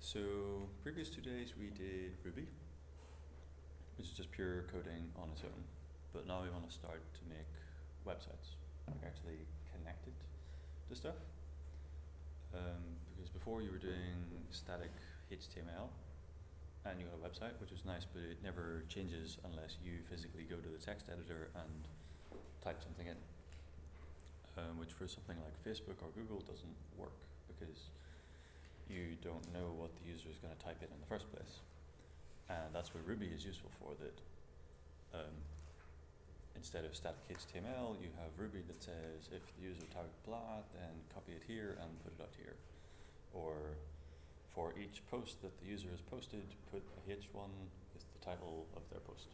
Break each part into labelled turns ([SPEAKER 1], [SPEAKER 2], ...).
[SPEAKER 1] So previous 2 days we did Ruby, which is just pure coding on its own. But now we want to start to make websites, like actually connected to stuff. Because before you were doing static HTML and you got a website, which was nice, but it never changes unless you physically go to the text editor and type something in. Which for something like Facebook or Google doesn't work because you don't know what the user is going to type in the first place. And that's where Ruby is useful for, that instead of static HTML, you have Ruby that says if the user typed blah, then copy it here and put it out here. Or for each post that the user has posted, put a H1 with the title of their post.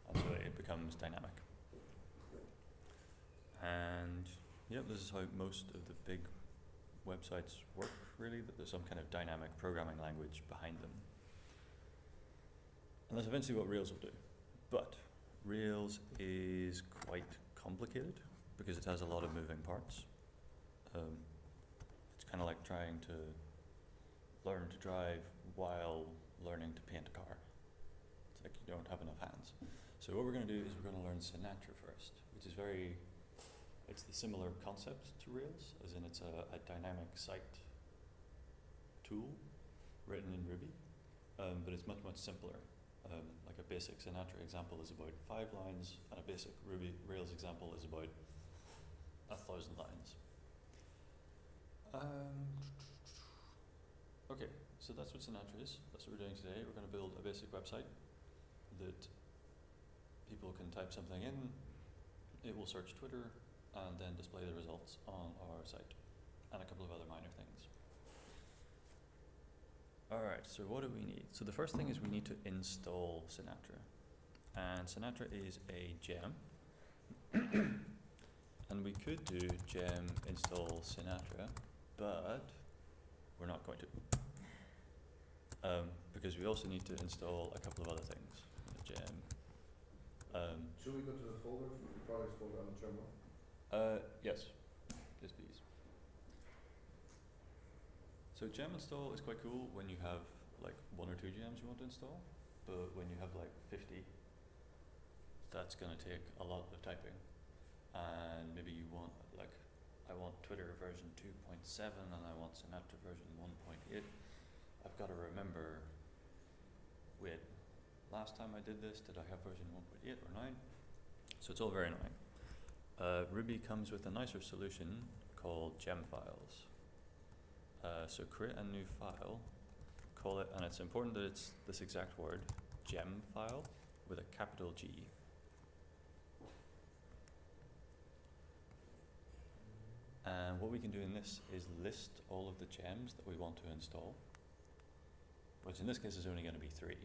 [SPEAKER 1] And so it becomes dynamic. And yep, this is how most of the big websites work, really, that there's some kind of dynamic programming language behind them. And that's eventually what Rails will do. But Rails is quite complicated because it has a lot of moving parts. It's kind of like trying to learn to drive while learning to paint a car. It's like you don't have enough hands. So what we're going to do is we're going to learn Sinatra first, which is it's the similar concept to Rails, as in it's a dynamic site tool written in Ruby, but it's much, much simpler. Like a basic Sinatra example is about 5 lines, and a basic Rails example is about 1,000 lines. Okay, so that's what Sinatra is. That's what we're doing today. We're going to build a basic website that people can type something in, it will search Twitter, and then display the results on our site, and a couple of other minor things. Alright, so what do we need? So the first thing is we need to install Sinatra. And Sinatra is a gem. And we could do gem install Sinatra, but we're not going to. Because we also need to install a couple of other things. Gem.
[SPEAKER 2] Should we go to the folder, the products folder on the terminal?
[SPEAKER 1] Yes, please. So gem install is quite cool when you have like 1 or 2 gems you want to install, but when you have like 50, that's going to take a lot of typing. And maybe you want, like, I want Twitter version 2.7 and I want Sinatra version 1.8. I've got to remember, wait, last time I did this, did I have version 1.8 or 9? So it's all very annoying. Ruby comes with a nicer solution called gem files. So create a new file, call it, and it's important that it's this exact word, gem file, with a capital G. And what we can do in this is list all of the gems that we want to install, which in this case is only going to be 3.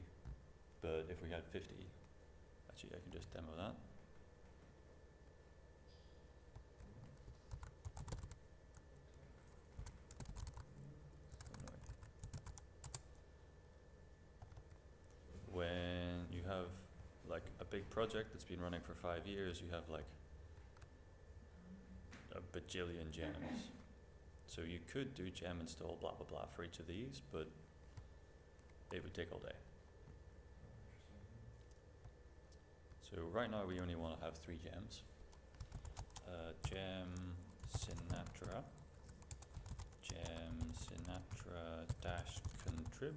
[SPEAKER 1] But if we had 50, actually I can just demo that. When you have like a big project that's been running for 5 years, you have like a bajillion gems. So you could do gem install blah blah blah for each of these, but it would take all day. So right now we only want to have 3 gems. Gem Sinatra dash contrib,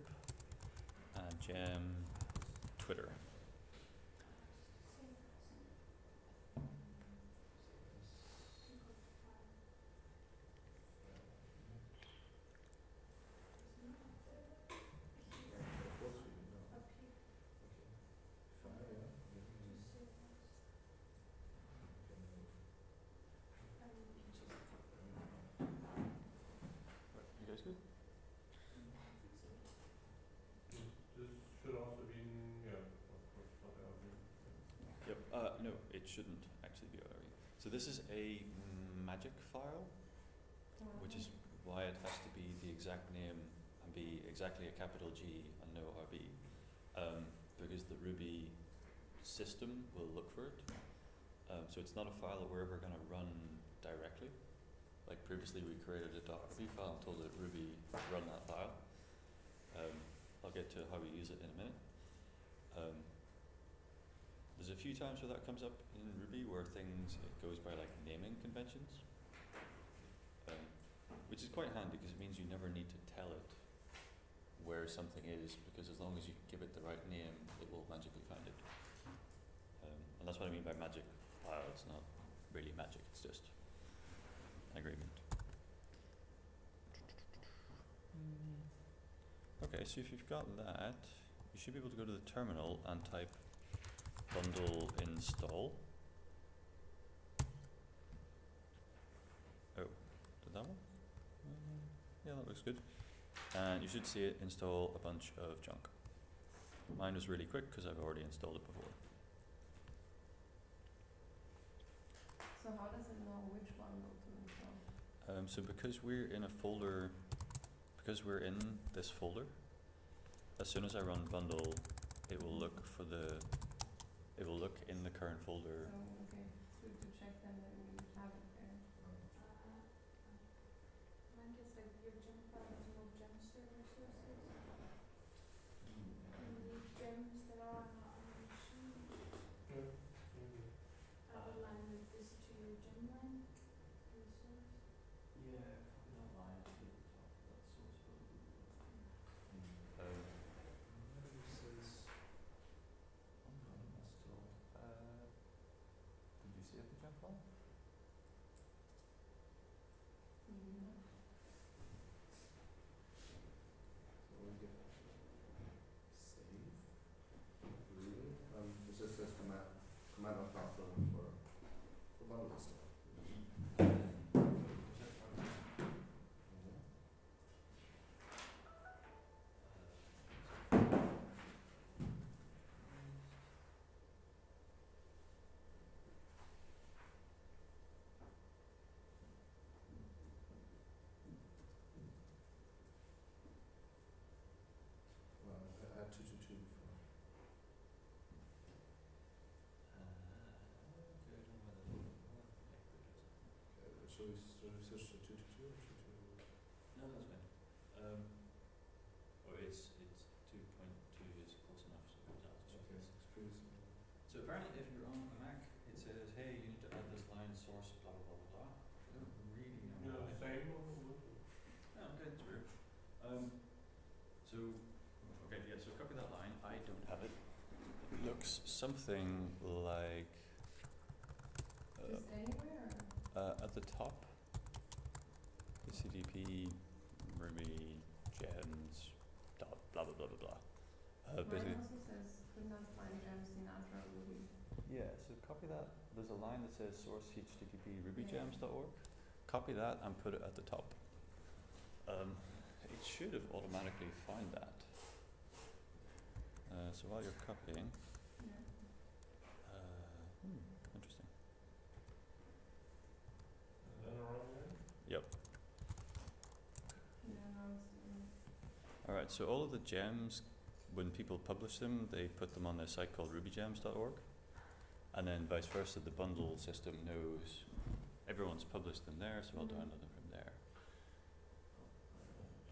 [SPEAKER 1] and gem Twitter. You guys good?
[SPEAKER 2] This should also be in, of course, not
[SPEAKER 1] Yep. No, it shouldn't actually be RB. So this is a magic file, which is why it has to be the exact name and be exactly a capital G and no RB, because the Ruby system will look for it. So it's not a file that we're ever going to run directly. Like previously we created a .rb file and told it Ruby run that file. to how we use it in a minute. There's a few times where that comes up in Ruby where it goes by like naming conventions, which is quite handy because it means you never need to tell it where something is, because as long as you give it the right name, it will magically find it. And that's what I mean by magic file. It's not really magic, it's just an agreement. Okay, so if you've got that, you should be able to go to the terminal and type bundle install. Oh, did that one? Yeah, that looks good. And you should see it install a bunch of junk. Mine was really quick because I've already installed it before.
[SPEAKER 3] So how does it know which bundle to install?
[SPEAKER 1] So because we're in this folder, as soon as I run bundle, it will look in the current folder.
[SPEAKER 3] So, okay, so to check then that we have it there.
[SPEAKER 4] Mine gets like your gem file has no gem server sources. And the gems that are not on the machine,
[SPEAKER 2] Yeah.
[SPEAKER 4] I would line like this to your gem line, to the source.
[SPEAKER 1] Yeah, copy that line to the top of that source code. Did you save the jump file?
[SPEAKER 3] Maybe not.
[SPEAKER 5] So we get save. Really? This just says command not found for bundle install. Well, I had 222 before. Should we switch to 222 or 22?
[SPEAKER 1] No, that's fine. It's 2.2 is close enough, so that's
[SPEAKER 5] Okay,
[SPEAKER 1] just
[SPEAKER 5] experience.
[SPEAKER 1] So apparently if you're on a Mac, it says, hey, you need to add this line source blah blah blah blah. I don't really know
[SPEAKER 2] Yeah,
[SPEAKER 1] why.
[SPEAKER 2] same on the Windows.
[SPEAKER 1] Oh, okay, that's weird. So copy that line. I don't have it. It looks something like
[SPEAKER 3] Just anywhere or?
[SPEAKER 1] at the top. HTTP Ruby gems dot blah blah blah blah blah. Basically.
[SPEAKER 3] Mine also says could not find gem sinatra Ruby.
[SPEAKER 1] Yeah, so copy that. There's a line that says source http rubygems.org. Copy that and put it at the top. It should have automatically found that. So while you're copying,
[SPEAKER 3] Yeah.
[SPEAKER 1] Interesting.
[SPEAKER 2] And then around there?
[SPEAKER 1] Yep.
[SPEAKER 3] Yeah, now it's
[SPEAKER 1] Alright, so all of the gems, when people publish them, they put them on a site called rubygems.org. And then vice versa, the bundle system knows everyone's published them there, so I'll
[SPEAKER 3] Mhm.
[SPEAKER 1] download them from there.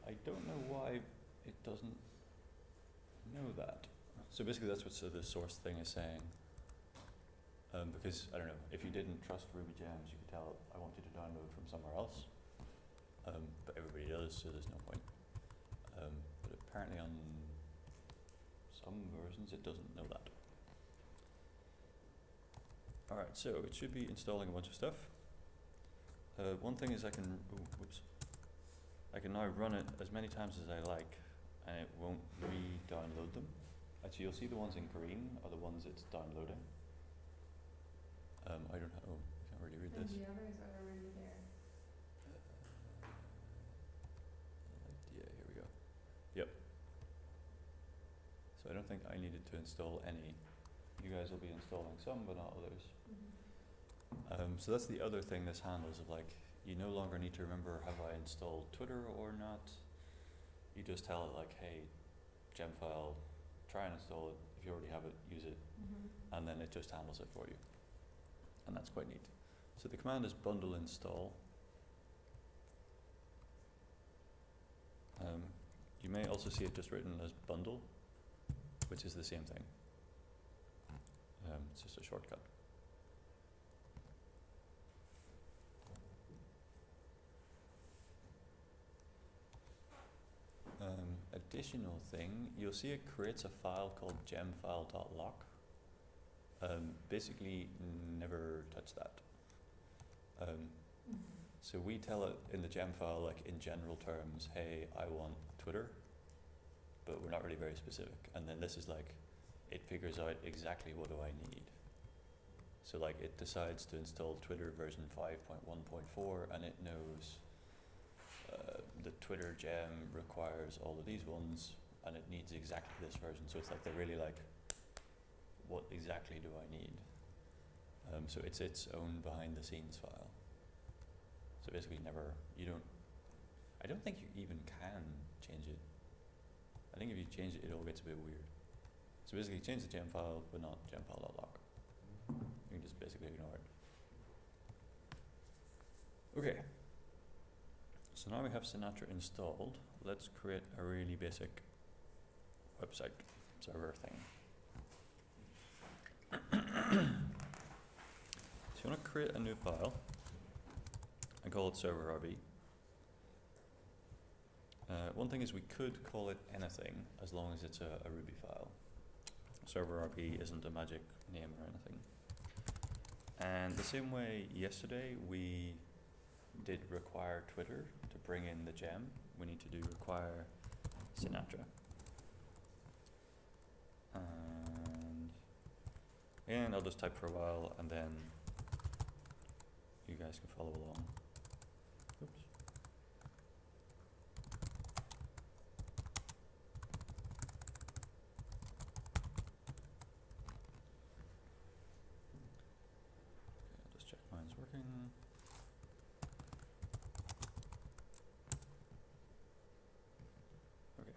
[SPEAKER 1] I don't know why it doesn't know that. So basically that's what the source thing is saying. Because, I don't know, if you didn't trust Ruby Gems, you could tell it, I want you to download from somewhere else. But everybody does, so there's no point. But apparently on some versions it doesn't know that. Alright, so it should be installing a bunch of stuff. One thing is I can now run it as many times as I like, and it won't re-download them. Actually, you'll see the ones in green are the ones it's downloading. I don't know, I can't really read
[SPEAKER 3] and
[SPEAKER 1] this.
[SPEAKER 3] the others are already there.
[SPEAKER 1] Yeah, here we go. Yep. So I don't think I needed to install any. You guys will be installing some, but not others. So that's the other thing this handles of like, you no longer need to remember have I installed Twitter or not. You just tell it like, hey, gem file, try and install it. If you already have it, use it. And then it just handles it for you. And that's quite neat. So the command is bundle install. You may also see it just written as bundle, which is the same thing. It's just a shortcut. Additional thing, you'll see it creates a file called gemfile.lock. Basically, never touch that. So we tell it in the gem file, like in general terms, hey, I want Twitter, but we're not really very specific. And then this is like, it figures out exactly what do I need. So like it decides to install Twitter version 5.1.4 and it knows the Twitter gem requires all of these ones and it needs exactly this version. So it's like they're really like, what exactly do I need? So it's its own behind the scenes file. So basically I don't think you even can change it. I think if you change it, it all gets a bit weird. So basically change the gem file, but not gemfile.lock. You can just basically ignore it. Okay. So now we have Sinatra installed. Let's create a really basic website server thing. So you want to create a new file and call it server.rb. One thing is we could call it anything as long as it's a Ruby file. Server.rb isn't a magic name or anything. And the same way yesterday we did require Twitter to bring in the gem, we need to do require Sinatra. And I'll just type for a while and then you guys can follow along. Oops. Okay, I'll just check mine's working. Okay.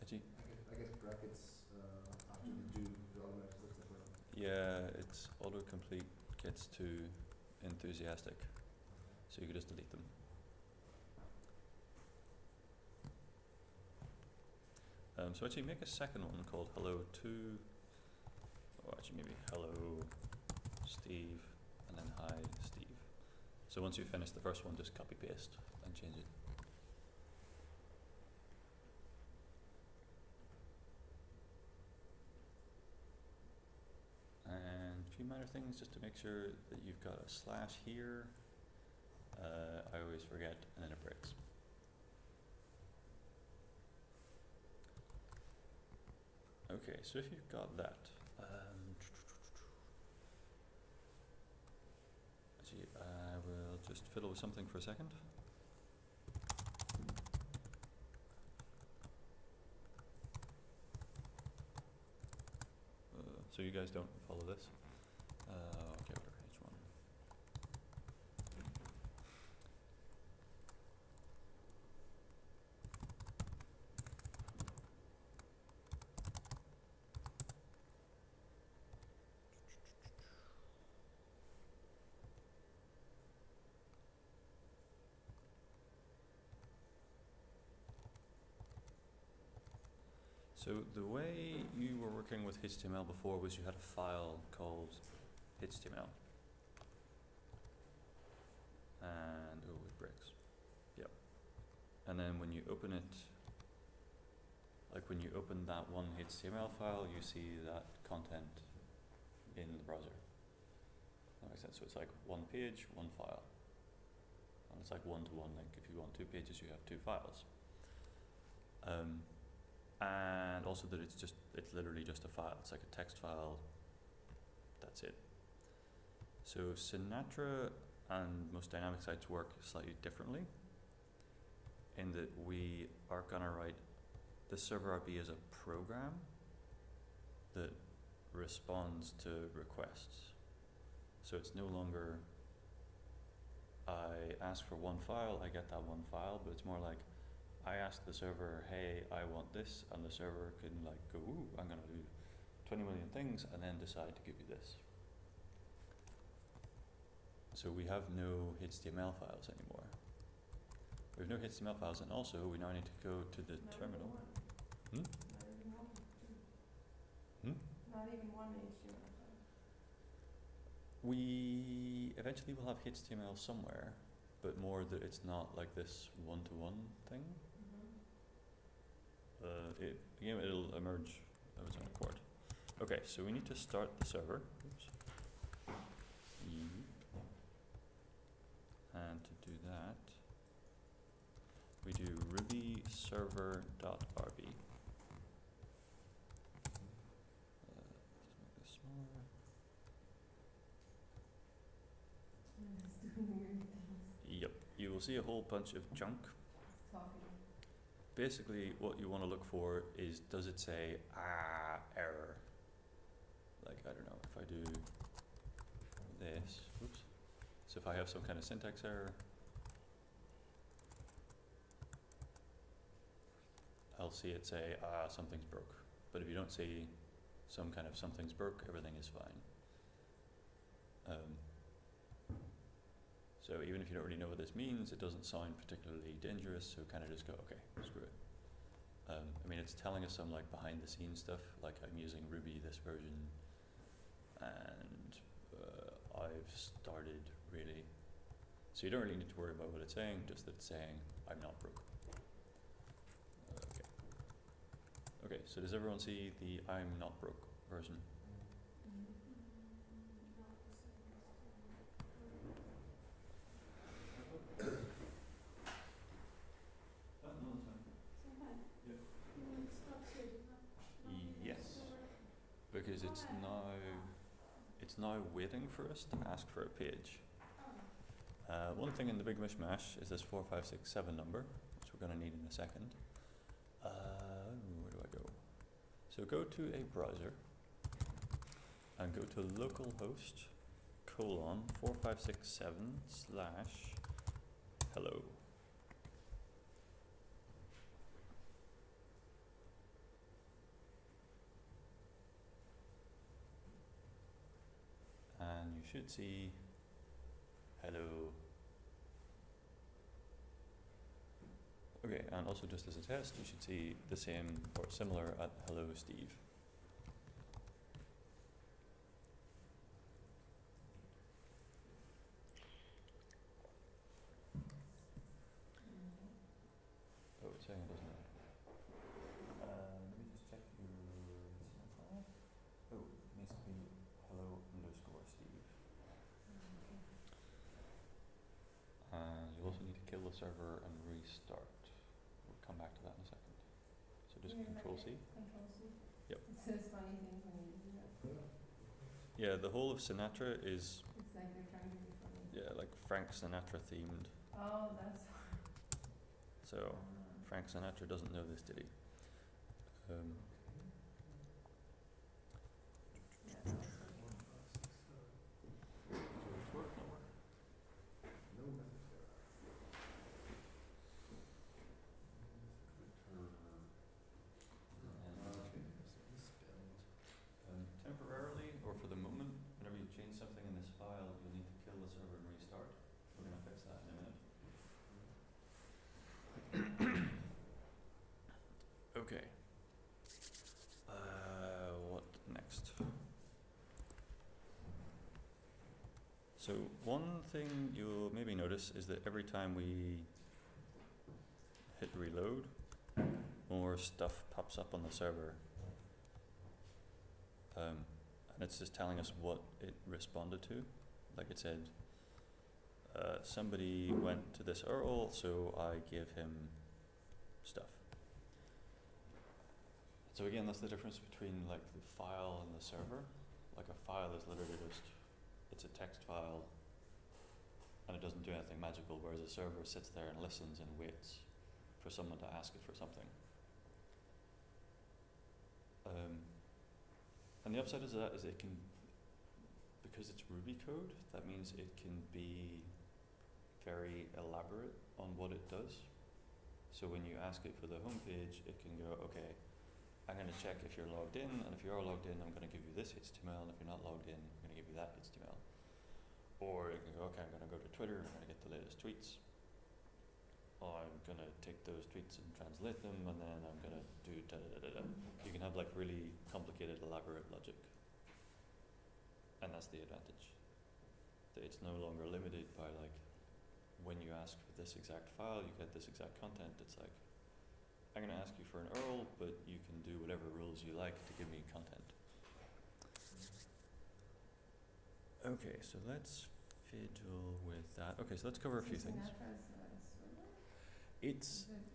[SPEAKER 1] Actually,
[SPEAKER 5] I guess brackets after the do, it automatically looks like we're
[SPEAKER 1] yeah, it's autocomplete gets too enthusiastic, so you could just delete them. So actually make a second one called hello2, or actually maybe hello Steve, and then hi Steve. So once you finish the first one, just copy paste and change it. And a few minor things just to make sure that you've got a slash here. I always forget, and then it breaks. Okay, so if you've got that, actually, I will just fiddle with something for a second. So you guys don't follow this. Okay, whatever, H1. So the way you were working with HTML before was you had a file called HTML. And, oh, it breaks. Yep. And then when you open it, like when you open that one HTML file, you see that content in the browser. That makes sense. So it's like one page, one file. And it's like one-to-one, like if you want 2 pages, you have 2 files. And also that it's literally just a file. It's like a text file. That's it. So Sinatra and most dynamic sites work slightly differently in that we are gonna write the server.rb as a program that responds to requests. So it's no longer ask for one file, I get that one file, but it's more like I ask the server, hey, I want this, and the server can like go, ooh, I'm gonna do 20 million things, and then decide to give you this. So we have no HTML files anymore. We have no HTML files, and also we now need to go to the terminal. Hmm?
[SPEAKER 3] Not even one.
[SPEAKER 1] Hmm?
[SPEAKER 3] Not even one HTML file.
[SPEAKER 1] We eventually will have HTML somewhere, but more that it's not like this one-to-one thing. Again, it'll emerge of its own accord. Okay, so we need to start the server. Oops. And to do that, we do ruby server.rb. Just make this smaller.
[SPEAKER 3] It's doing weird things.
[SPEAKER 1] Yep, you will see a whole bunch of junk.
[SPEAKER 3] It's talking.
[SPEAKER 1] Basically, what you want to look for is, does it say, error? Like, I don't know, if I do this, oops. So if I have some kind of syntax error, I'll see it say, something's broke. But if you don't see some kind of something's broke, everything is fine. So even if you don't really know what this means, it doesn't sound particularly dangerous, so kind of just go, okay, screw it. I mean, it's telling us some like behind the scenes stuff, like I'm using Ruby this version, and I've started really. So you don't really need to worry about what it's saying, just that it's saying, I'm not broke. Okay. Okay, so does everyone see the I'm not broke version? Yes, because it's now waiting for us to ask for a page. One thing in the big mishmash is this 4567 number, which we're going to need in a second. Where do I go? So go to a browser and go to localhost colon 4567 slash hello. And you should see hello. Okay, and also just as a test, you should see the same or similar at hello Steve. Oh, it's saying it doesn't. Let me just check your file. Oh, it needs to be hello underscore Steve. And you also need to kill the server and restart. We'll come back to that in a second. So just Control C.
[SPEAKER 3] Control C.
[SPEAKER 1] Yep.
[SPEAKER 3] It says funny things when you do that.
[SPEAKER 1] Yeah, the whole of Sinatra is,
[SPEAKER 3] It's like they're trying to be funny.
[SPEAKER 1] yeah, like Frank Sinatra themed.
[SPEAKER 3] Oh, that's
[SPEAKER 1] So Frank Sinatra doesn't know this, did he?
[SPEAKER 3] yeah, that's okay.
[SPEAKER 5] No message there.
[SPEAKER 1] Temporarily, or for the moment, whenever you change something in this file, you'll need to kill the server and restart. We're going to fix that in a minute. Okay. What next? So one thing you'll maybe notice is that every time we hit reload, more stuff pops up on the server. And it's just telling us what it responded to. Like it said, somebody went to this URL, so I give him stuff. So again, that's the difference between like the file and the server. Like a file is literally just, it's a text file and it doesn't do anything magical, whereas a server sits there and listens and waits for someone to ask it for something. And the upside of that is it can, because it's Ruby code, that means it can be very elaborate on what it does. So when you ask it for the homepage, it can go, okay, I'm going to check if you're logged in, and if you are logged in, I'm going to give you this HTML, and if you're not logged in, I'm going to give you that HTML. Or it can go, okay, I'm going to go to Twitter, I'm going to get the latest tweets. Or I'm going to take those tweets and translate them, and then I'm going to do da-da-da-da-da. You can have like really complicated, elaborate logic. And that's the advantage. That it's no longer limited by like, when you ask for this exact file, you get this exact content. It's like, I'm going to ask you for an URL, but you can do whatever rules you like to give me content. Okay, so let's fiddle with that. Okay, so let's cover a few things.
[SPEAKER 3] Sinatra is a server?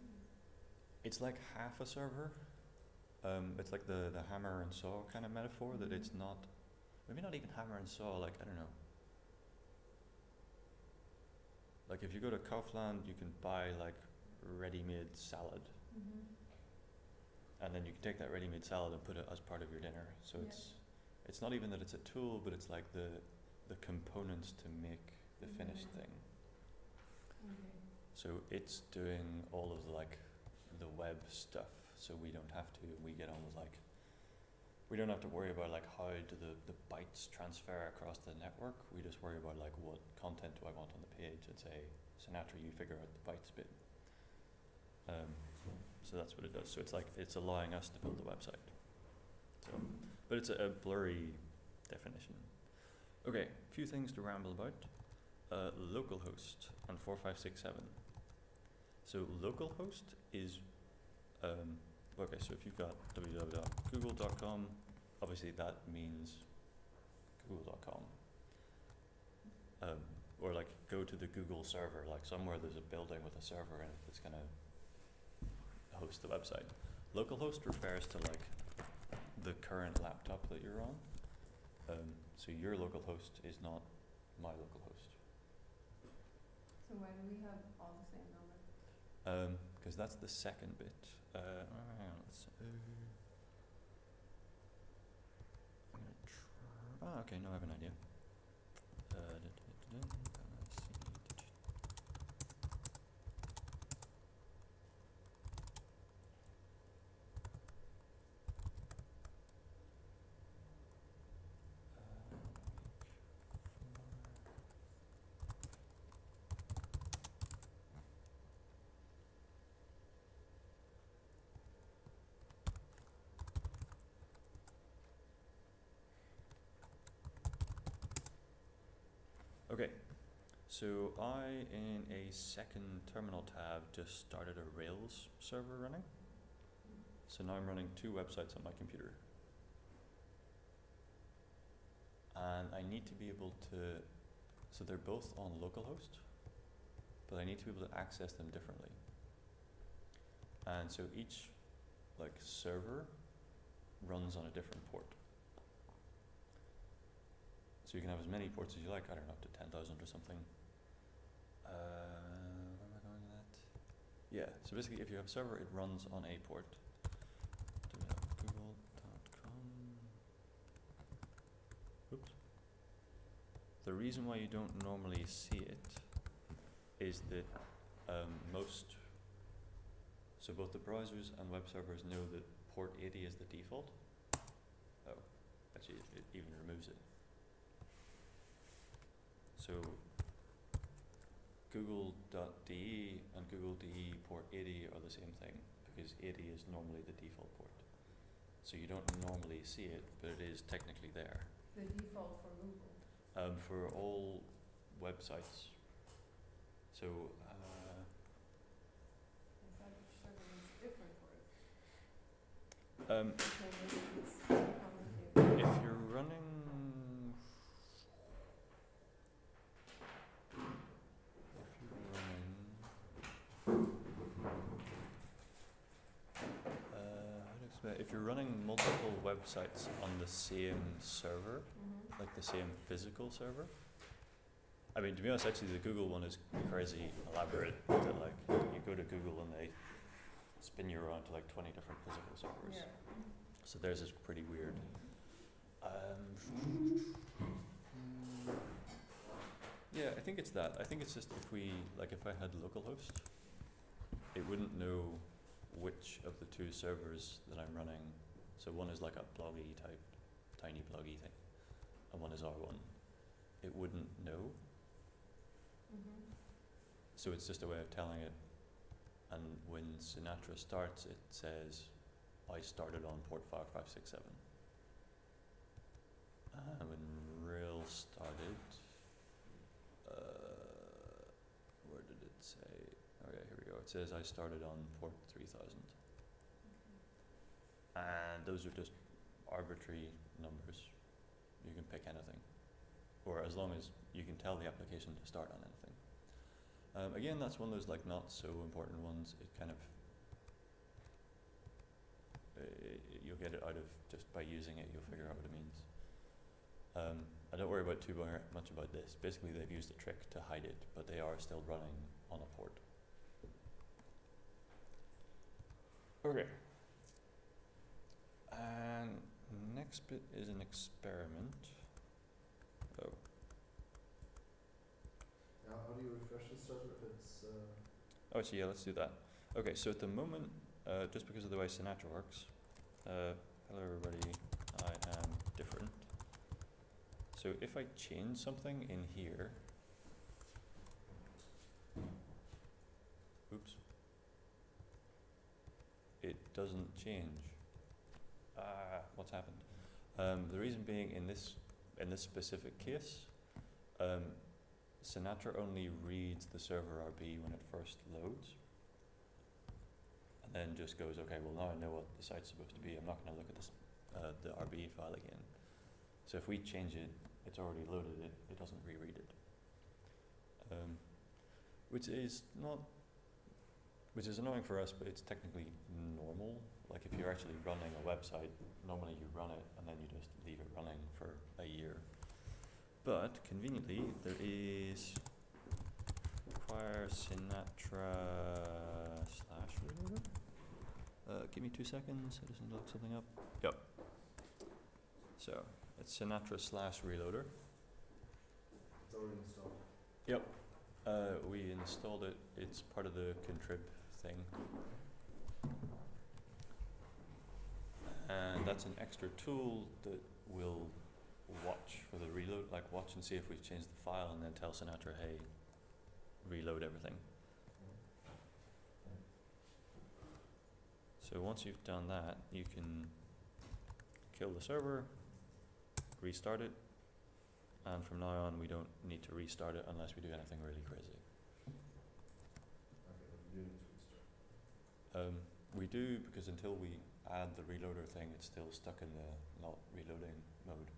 [SPEAKER 1] It's like half a server. It's like the hammer and saw kind of metaphor, that it's not, maybe not even hammer and saw, like, I don't know. Like if you go to Kaufland, you can buy like ready-made salad. And then you can take that ready-made salad and put it as part of your dinner. So it's not even that it's a tool, but it's like the components to make the finished thing. So it's doing all of the like the web stuff, so we don't have to. We get on with like, we don't have to worry about like how do the bytes transfer across the network. We just worry about like what content do I want on the page, and say, Sinatra, you figure out the bytes bit. So that's what it does. So it's like, it's allowing us to build the website. So, but it's a blurry definition. Okay, a few things to ramble about. Localhost and 4567. So localhost is, okay, so if you've got www.google.com, obviously that means google.com. Or like go to the Google server, like somewhere there's a building with a server in it that's gonna host the website. Localhost refers to like the current laptop that you're on. So your localhost is not my localhost.
[SPEAKER 3] So why do we have all the same number?
[SPEAKER 1] Because that's the second bit. Hang on, let's I'm gonna try. Okay, no, I have an idea. Okay, so I, in a second terminal tab, just started a Rails server running. So now I'm running two websites on my computer. And I need to be able to, so they're both on localhost, but I need to be able to access them differently. And so each like server runs on a different port. So you can have as many ports as you like, I don't know, up to 10,000 or something. Where am I going with that? Yeah, so basically if you have a server, it runs on a port. Google.com. Oops. The reason why you don't normally see it is that so both the browsers and web servers know that port 80 is the default. Oh, actually it even removes it. So google.de and google.de port 80 are the same thing, because 80 is normally the default port. So you don't normally see it, but it is technically there.
[SPEAKER 3] The default for Google.
[SPEAKER 1] For all websites. So
[SPEAKER 3] I thought each server was different for it.
[SPEAKER 1] Um,
[SPEAKER 3] Okay, maybe it's complicated.
[SPEAKER 1] if you're running, if you're running multiple websites on the same server, like the same physical server, I mean, to be honest, actually the Google one is crazy elaborate. That like you go to Google and they spin you around to like 20 different physical servers.
[SPEAKER 3] Yeah.
[SPEAKER 1] So theirs is pretty weird. Yeah, I think it's that. I think it's just if I had localhost, it wouldn't know which of the two servers that I'm running. So one is like a bloggy type, tiny bloggy thing, and one is R1. It wouldn't know.
[SPEAKER 3] Mm-hmm.
[SPEAKER 1] So it's just a way of telling it. And when Sinatra starts, it says, I started on port 5567. And when Rail started, where did it say? Oh yeah, here we go. It says I started on port 3000. And those are just arbitrary numbers. You can pick anything. Or as long as you can tell the application to start on anything. Again, that's one of those like not so important ones. It kind of, you'll get it out of just by using it, you'll figure out what it means. I don't worry about too much about this. Basically they've used a trick to hide it, but they are still running on a port. Okay. And next bit is an experiment. Oh.
[SPEAKER 5] Now, how do you refresh the server if it's,
[SPEAKER 1] Oh, so yeah, let's do that. Okay, so at the moment, just because of the way Sinatra works, hello everybody, I am different. So if I change something in here, oops, it doesn't change. What's happened? The reason being in this specific case, Sinatra only reads the server RB when it first loads, and then just goes, okay, well now I know what the site's supposed to be. I'm not going to look at this, the RB file again. So if we change it, it's already loaded it. It doesn't reread it, which is annoying for us, but it's technically normal. Like if you're actually running a website, normally you run it and then you just leave it running for a year. But conveniently, there is require Sinatra /reloader. Give me 2 seconds. I just need to look something up. Yep. So it's Sinatra /reloader.
[SPEAKER 5] it's already installed?
[SPEAKER 1] Yep. We installed it. It's part of the contrib thing. And that's an extra tool that will watch for the reload, like watch and see if we've changed the file and then tell Sinatra, hey, reload everything. So once you've done that, you can kill the server, restart it, and from now on we don't need to restart it unless we do anything really crazy.
[SPEAKER 5] Okay, but you do need to restart.
[SPEAKER 1] We do, because until we add the reloader thing, it's still stuck in the not reloading mode.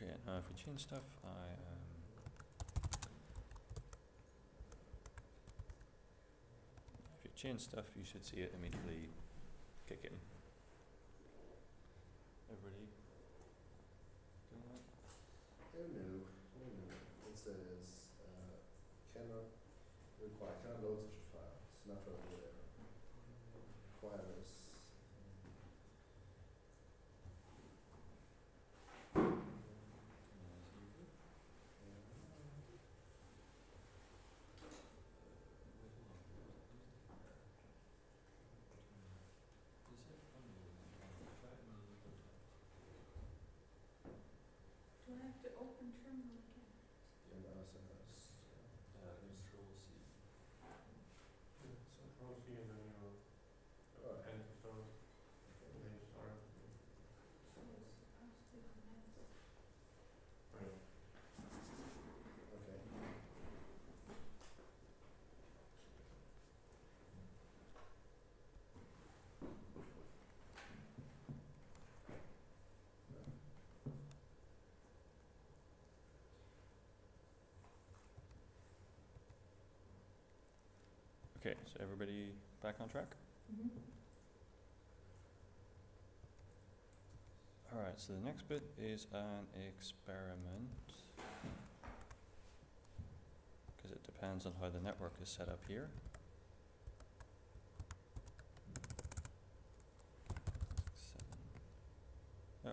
[SPEAKER 1] Okay, now if we change stuff, if you change stuff, you should see it immediately kick in. Everybody doing that?
[SPEAKER 5] Oh no. It says, cannot load such a file. It's not really there. Requires.
[SPEAKER 4] Do I have to open terminal again?
[SPEAKER 1] Control C.
[SPEAKER 2] Control C and then you enter start, and then you start.
[SPEAKER 4] So it's supposed to commence.
[SPEAKER 2] Right.
[SPEAKER 5] Okay.
[SPEAKER 1] Okay, so everybody back on track?
[SPEAKER 3] Mm-hmm.
[SPEAKER 1] Alright, so the next bit is an experiment. it depends on how the network is set up here. 7. Oh,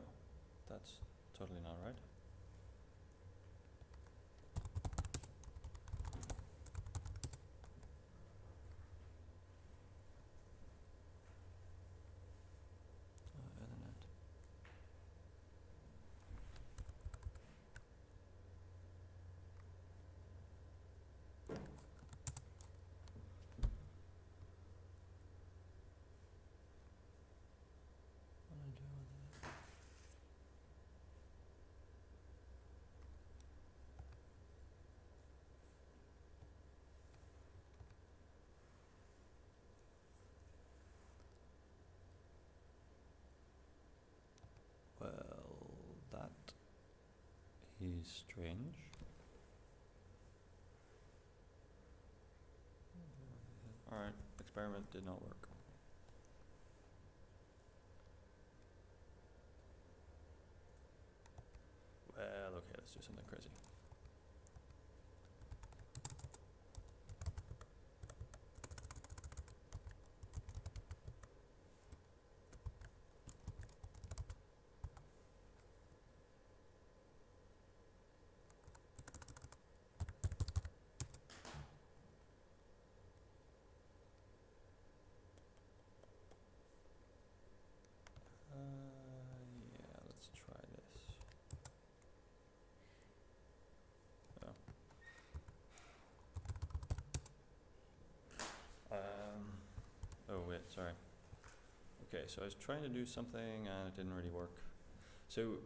[SPEAKER 1] that's totally not right. Ethernet. What do I do with it? Well, that is strange. Alright, experiment did not work. Well, okay, let's do something crazy. Yeah, let's try this. Oh wait, sorry. Okay, so I was trying to do something and it didn't really work. So,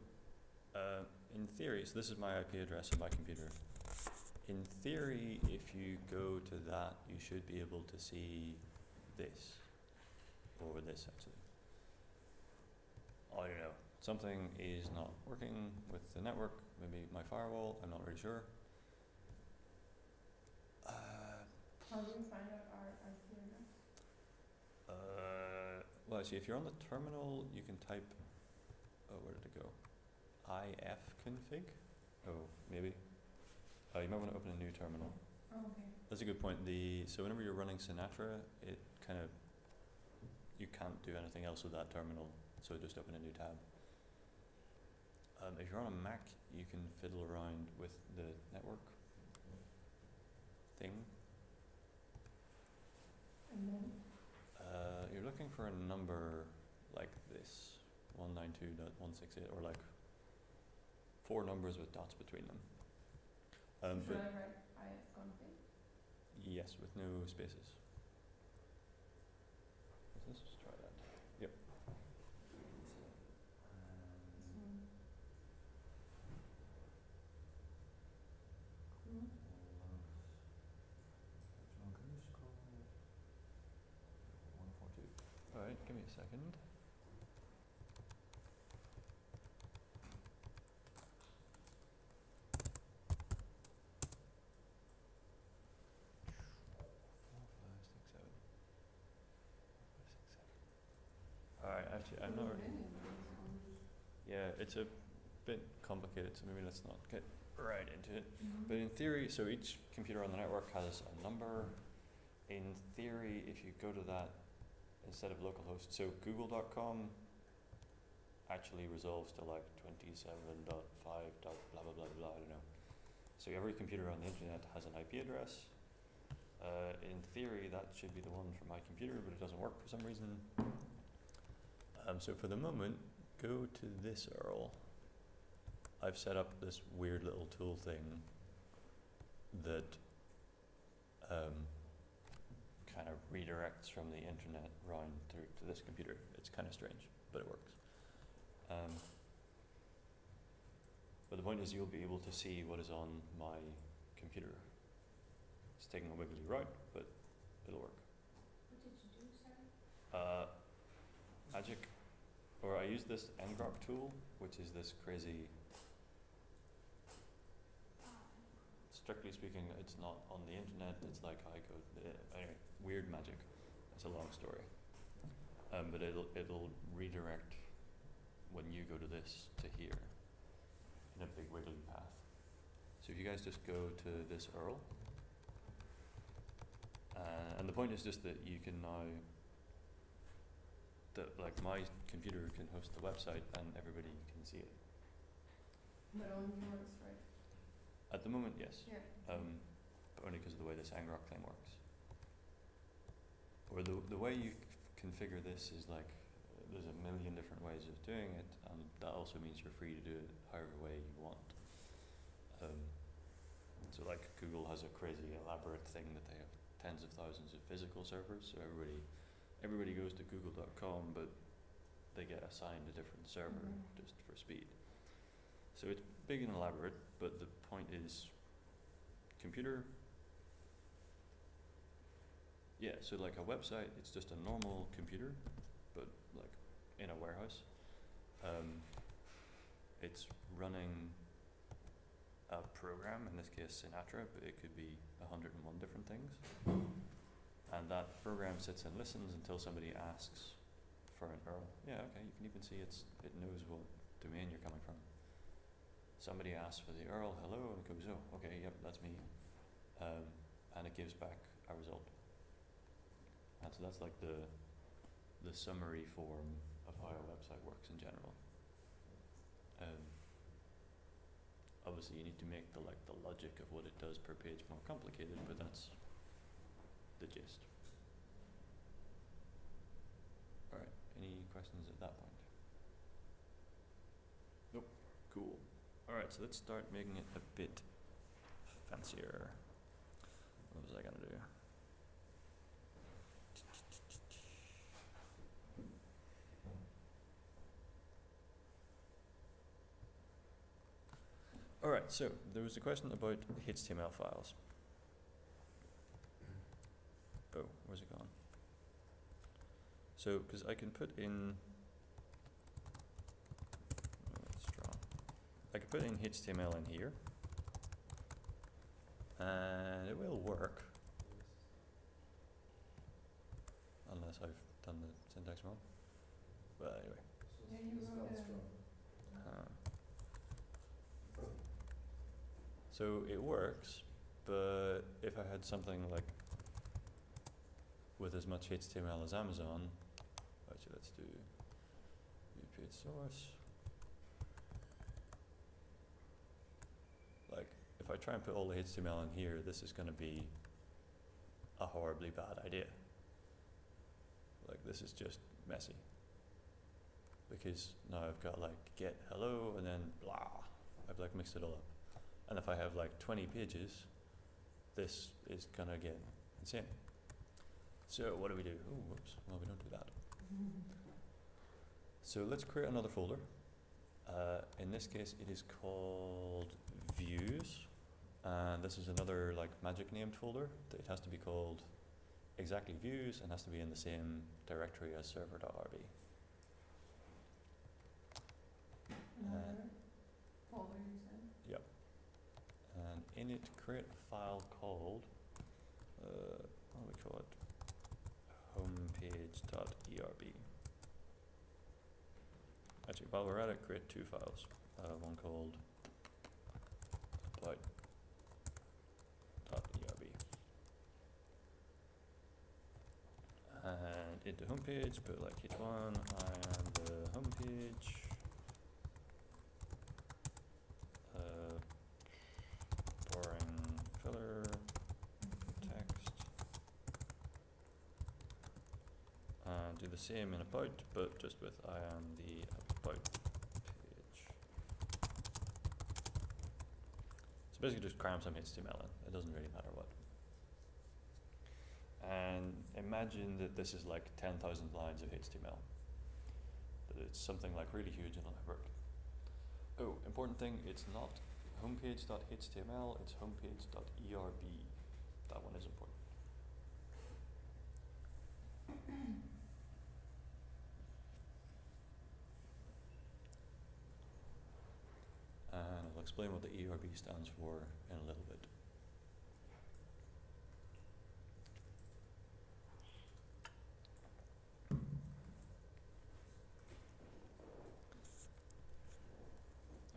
[SPEAKER 1] in theory, so this is my IP address on my computer. In theory, if you go to that, you should be able to see this, or this actually. I don't know. Something is not working with the network, maybe my firewall, I'm not really sure.
[SPEAKER 3] How do we find out our IP address?
[SPEAKER 1] Well, actually, if you're on the terminal, you can type, oh, where did it go? ifconfig? Oh, maybe. You might want to open a new terminal.
[SPEAKER 3] Oh, okay.
[SPEAKER 1] That's a good point. So whenever you're running Sinatra, it kind of, you can't do anything else with that terminal, so just open a new tab. If you're on a Mac, you can fiddle around with the network thing.
[SPEAKER 3] And then?
[SPEAKER 1] You're looking for a number like this, 192.168, or like 4 numbers with dots between them.
[SPEAKER 3] Should I write ifconfig?
[SPEAKER 1] Yes, with no spaces. Let's just try that. Yep.
[SPEAKER 3] This one. Cool.
[SPEAKER 1] Alright, give me a second. Alright, actually, I'm not really. Yeah, it's a bit complicated, so maybe let's not get right into it. But in theory, so each computer on the network has a number. In theory, if you go to that instead of localhost, so google.com actually resolves to like 27.5. Blah blah blah blah. I don't know. So every computer on the internet has an IP address. In theory, that should be the one for my computer, but it doesn't work for some reason. So for the moment, go to this URL. I've set up this weird little tool thing that kind of redirects from the internet round through to this computer. It's kind of strange, but it works. But the point is you'll be able to see what is on my computer. It's taking a wiggly route, but it'll work.
[SPEAKER 4] What did you do, sorry?
[SPEAKER 1] Magic, or I use this ngrok tool, which is this crazy, strictly speaking, it's not on the internet, it's like I go, anyway, weird magic. It's a long story. But it'll redirect when you go to this to here in a big wiggly path. So if you guys just go to this URL, And the point is just that you can now, that like my computer can host the website and everybody can see it.
[SPEAKER 3] But on yours, right?
[SPEAKER 1] At the moment, yes.
[SPEAKER 3] Yeah.
[SPEAKER 1] But only because of the way this Angrok thing works. Or the way you configure this is like, there's a million different ways of doing it, and that also means you're free to do it however way you want. So like Google has a crazy elaborate thing that they have tens of thousands of physical servers, so everybody goes to google.com, but they get assigned a different server just for speed. So it's big and elaborate, but the point is computer. Yeah, so like a website, it's just a normal computer, but like in a warehouse. It's running a program, in this case Sinatra, but it could be 101 different things. And that program sits and listens until somebody asks for an URL. Yeah, okay, you can even see it knows what domain you're coming from. Somebody asks for the URL, hello, and it goes, oh, okay, yep, that's me. And it gives back a result. And so that's like the summary form of how a website works in general. Obviously you need to make the logic of what it does per page more complicated, but that's the gist. Alright, any questions at that point? Nope. Cool. Alright, so let's start making it a bit fancier. What was I gonna do? Alright, so there was a question about HTML files. Oh, where's it gone? So, because I can put in, let's draw. I can put in HTML in here, and it will work, unless I've done the syntax wrong. But anyway.
[SPEAKER 3] Yeah, you wrote it.
[SPEAKER 1] So it works, but if I had something like with as much HTML as Amazon, actually let's do view page source. Like if I try and put all the HTML in here, this is going to be a horribly bad idea. Like this is just messy. Because now I've got like get hello and then blah. I've like mixed it all up. And if I have like 20 pages, this is gonna get insane. So what do we do? Oh, whoops, well we don't do that. So let's create another folder. In this case it is called views. And this is another like magic named folder. It has to be called exactly views and has to be in the same directory as server.rb.
[SPEAKER 3] Another folder you said?
[SPEAKER 1] Yep. And in it, create a file called, what do we call it? Homepage.erb. Actually, while we're at it, create two files. One called about.erb. And into homepage, put like h1, I am the homepage. Boring filler text. And do the same in about, but just with I am the about page. So basically just cram some HTML in. It doesn't really matter what. And imagine that this is like 10,000 lines of HTML. That it's something like really huge and elaborate. Oh, important thing, it's not homepage.html, it's homepage.erb. That one is important. And I'll explain what the ERB stands for in a little bit.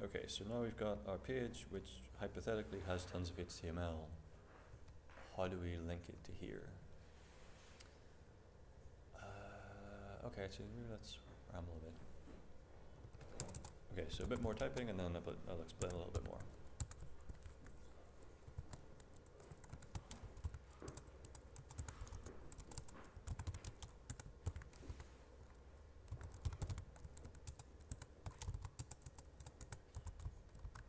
[SPEAKER 1] Okay, so now we've got our page, which hypothetically has tons of HTML. How do we link it to here? Okay, so maybe let's ramble a bit. Okay, so a bit more typing and then I'll explain a little bit more.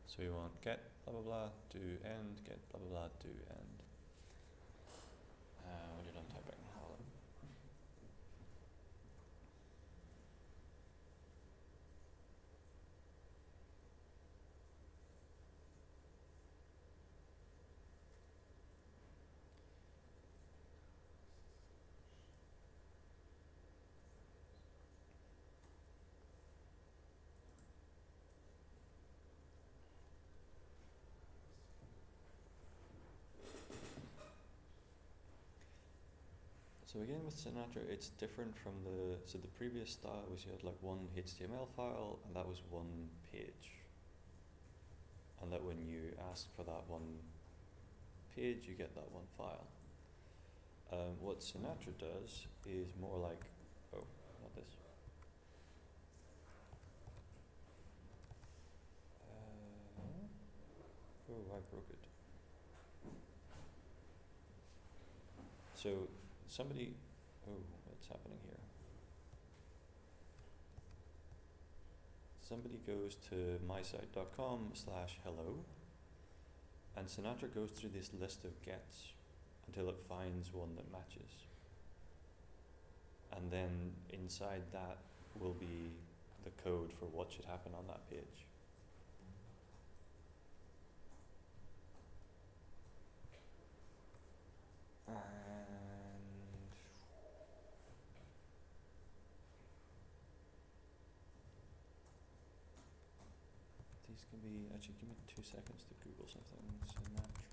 [SPEAKER 1] So we want get blah blah blah, do end, get blah blah blah, do end. When you're done typing, so again with Sinatra, it's different from the previous style was you had like one HTML file and that was one page. And that when you ask for that one page, you get that one file. What Sinatra does is more like, oh, not this. I broke it. So somebody, what's happening here? Somebody goes to mysite.com/hello, and Sinatra goes through this list of gets until it finds one that matches. And then inside that will be the code for what should happen on that page. And these can be, actually give me 2 seconds to Google something. Sinatra.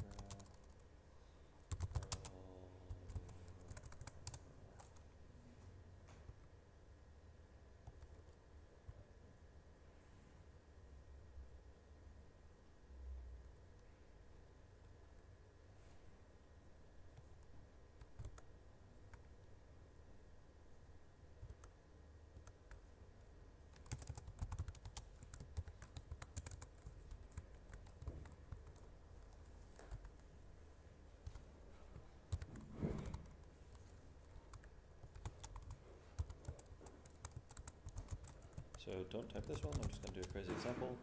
[SPEAKER 1] So don't type this one, I'm just going to do a crazy example.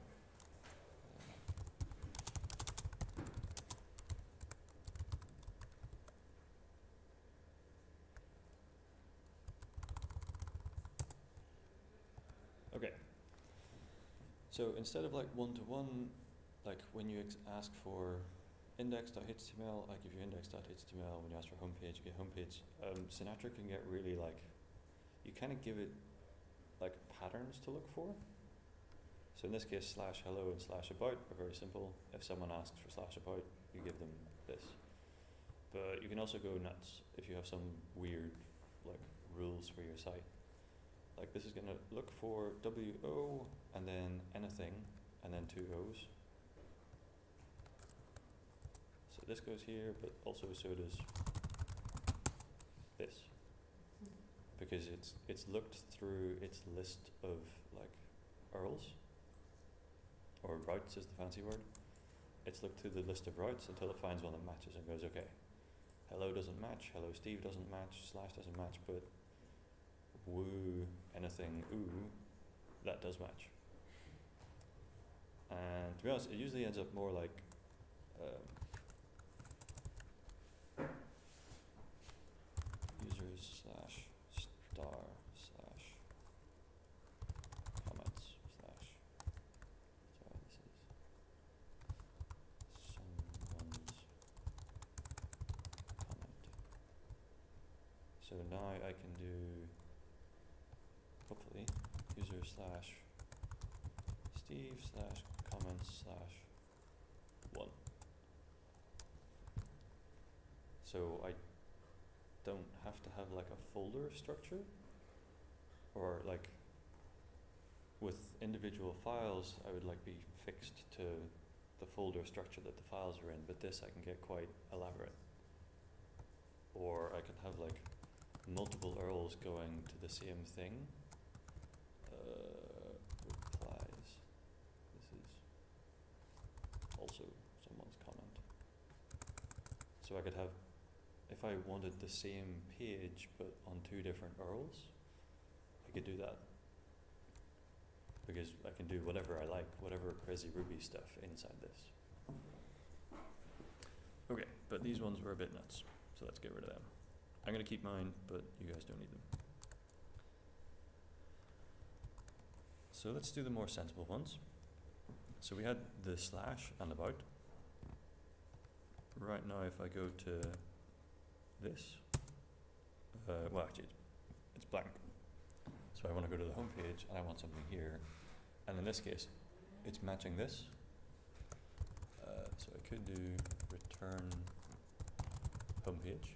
[SPEAKER 1] Okay. So instead of like one-to-one, like when you ask for index.html, I give you index.html. When you ask for homepage, you get homepage. Sinatra can get really like, you kind of give it like patterns to look for. So in this case, /hello and /about are very simple. If someone asks for /about, you give them this. But you can also go nuts if you have some weird like rules for your site. Like this is going to look for WO and then anything and then 2 O's. So this goes here, but also so does this. Because it's looked through its list of like URLs, or routes is the fancy word. It's looked through the list of routes until it finds one that matches and goes, okay, hello doesn't match, hello Steve doesn't match, / doesn't match, but woo anything ooh, that does match. And to be honest, it usually ends up more like users /star/ comments / sorry, this is someone's comment. So now I can do hopefully user /Steve /comments /1. So I don't have to have like a folder structure, or like with individual files I would like be fixed to the folder structure that the files are in, but this I can get quite elaborate. Or I can have like multiple URLs going to the same thing. Replies. This is also someone's comment. So I could have, if I wanted the same page but on 2 different URLs, I could do that. Because I can do whatever I like, whatever crazy Ruby stuff inside this. Okay, but these ones were a bit nuts, so let's get rid of them. I'm going to keep mine, but you guys don't need them. So let's do the more sensible ones. So we had the slash and about. Right now if I go to this, well actually it's blank. So I want to go to the home page and I want something here. And in this case, it's matching this. So I could do return homepage.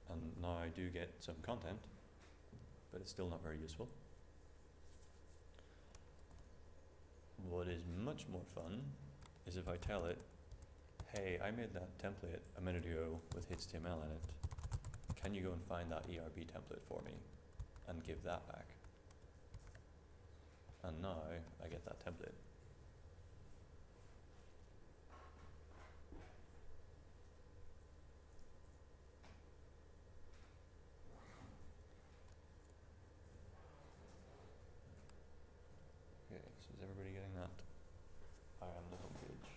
[SPEAKER 1] And now I do get some content, but it's still not very useful. What is much more fun is if I tell it, hey, I made that template a minute ago with HTML in it. Can you go and find that ERB template for me and give that back? And now I get that template. Okay, so is everybody getting that? I am the home page.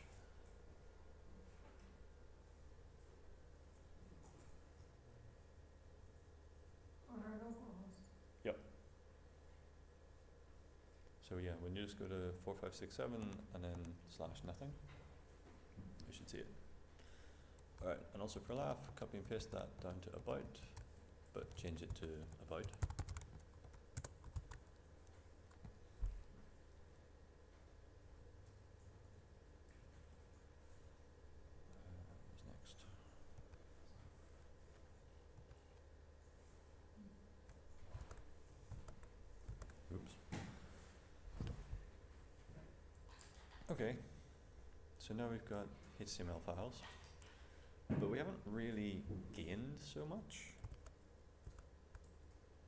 [SPEAKER 3] On our local host.
[SPEAKER 1] So yeah, when you just go to 4567 and then slash nothing, you should see it. Alright, and also for laugh, copy and paste that down to about, but change it to about. What's next? Oops. Okay, so now we've got HTML files, but we haven't really gained so much.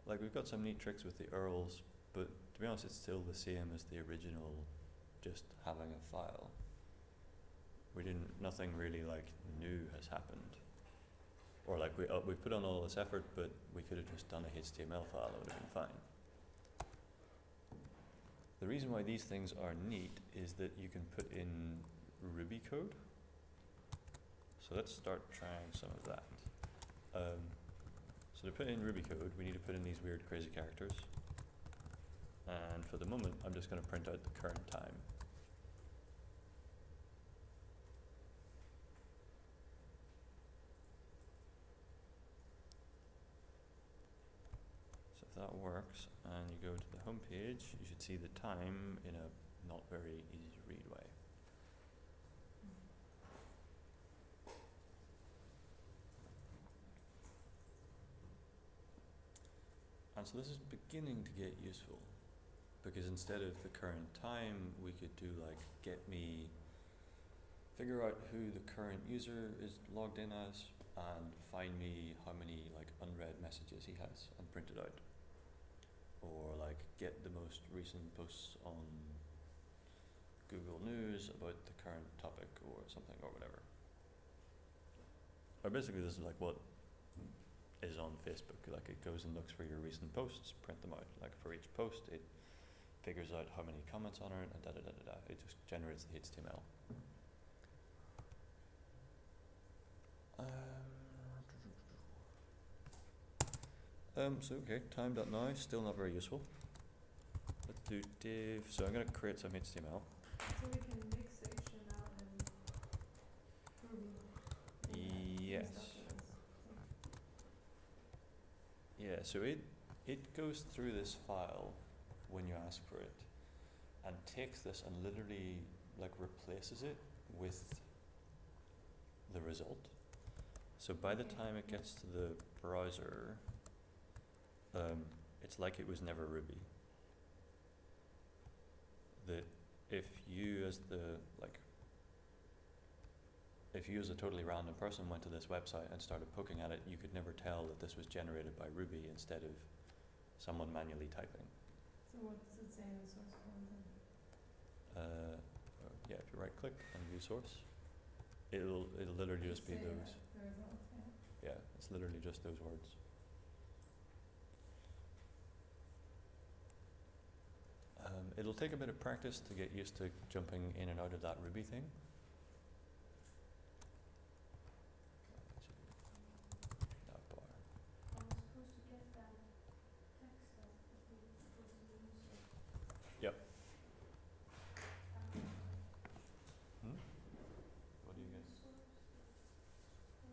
[SPEAKER 1] Like we've got some neat tricks with the URLs, but to be honest it's still the same as the original, just having a file. Nothing really like new has happened. Or like we put on all this effort, but we could have just done a HTML file, it would have been fine. The reason why these things are neat is that you can put in Ruby code. So let's start trying some of that. So to put in Ruby code, we need to put in these weird crazy characters. And for the moment, I'm just going to print out the current time. So if that works, and you go to the home page, you should see the time in a not very easy to read way. And so this is beginning to get useful, because instead of the current time, we could do like figure out who the current user is logged in as, and find me how many like unread messages he has and print it out. Or like get the most recent posts on Google News about the current topic or something or whatever. Or basically this is like what is on Facebook, like it goes and looks for your recent posts, print them out. Like for each post it figures out how many comments on it and da da da da da. It just generates the HTML. So okay, time.now, still not very useful. Let's do div, so I'm going to create some HTML.
[SPEAKER 3] So we can mix HTML and Ruby.
[SPEAKER 1] Yes.
[SPEAKER 3] Documents.
[SPEAKER 1] Yeah, so it goes through this file when you ask for it and takes this and literally like replaces it with the result. So by the time it gets to the browser, it's like it was never Ruby. That if you if you as a totally random person went to this website and started poking at it, you could never tell that this was generated by Ruby instead of someone manually typing.
[SPEAKER 3] So what does it say in the source code then?
[SPEAKER 1] Yeah, if you right click and view source, it'll literally just be
[SPEAKER 3] Say
[SPEAKER 1] those.
[SPEAKER 3] the results, yeah.
[SPEAKER 1] Yeah, it's literally just those words. It'll take a bit of practice to get used to jumping in and out of that Ruby thing. Navbar.
[SPEAKER 4] I was supposed to get that text stuff if we were supposed to use it.
[SPEAKER 1] Yep.
[SPEAKER 4] Um,
[SPEAKER 1] What do you get?
[SPEAKER 4] source,
[SPEAKER 1] So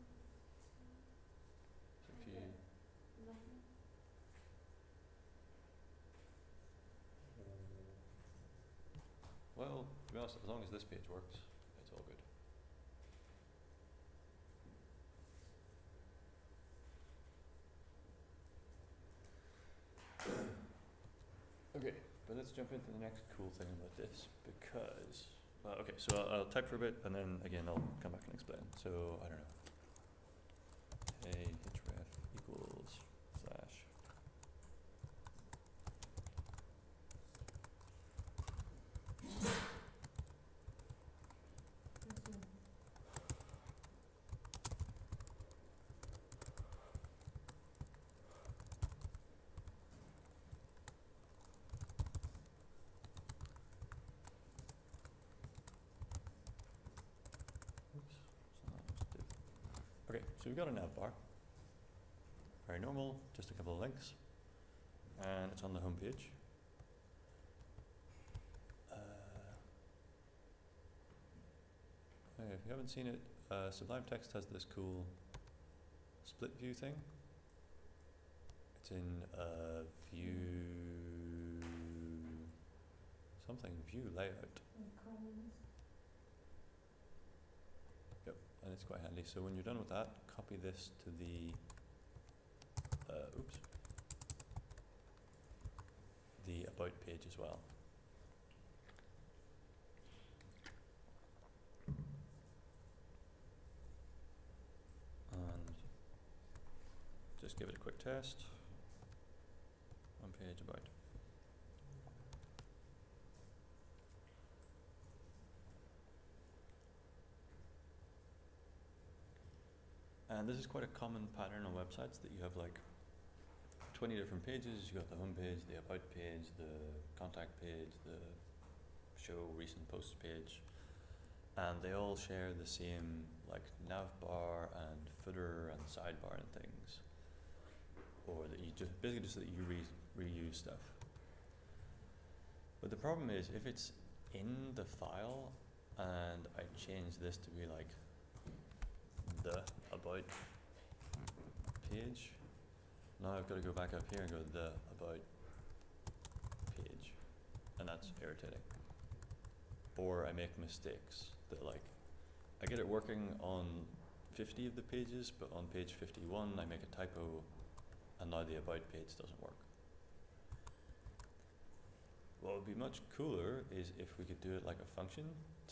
[SPEAKER 1] if you
[SPEAKER 4] nothing.
[SPEAKER 1] Well, to be honest, as long as this page works, it's all good. Okay, but let's jump into the next cool thing about this because, okay, so I'll type for a bit and then again I'll come back and explain. So, I don't know. Hey, href equals slash. Okay, so we've got a nav bar. Very normal, just a couple of links. And it's on the home page. If you haven't seen it, Sublime Text has this cool split view thing. It's in view something, view layout.
[SPEAKER 3] And columns.
[SPEAKER 1] Yep, and it's quite handy. So when you're done with that, copy this to the the about page as well. And just give it a quick test. On page about. And this is quite a common pattern on websites that you have like 20 different pages. You got the home page, the about page, the contact page, the show recent posts page, and they all share the same like navbar and footer and sidebar and things, or that you just basically just that you reuse stuff. But the problem is if it's in the file and I change this to be like the about page, now I've got to go back up here and go the about page, and that's irritating. Or I make mistakes that like, I get it working on 50 of the pages, but on page 51 I make a typo and now the about page doesn't work. What would be much cooler is if we could do it like a function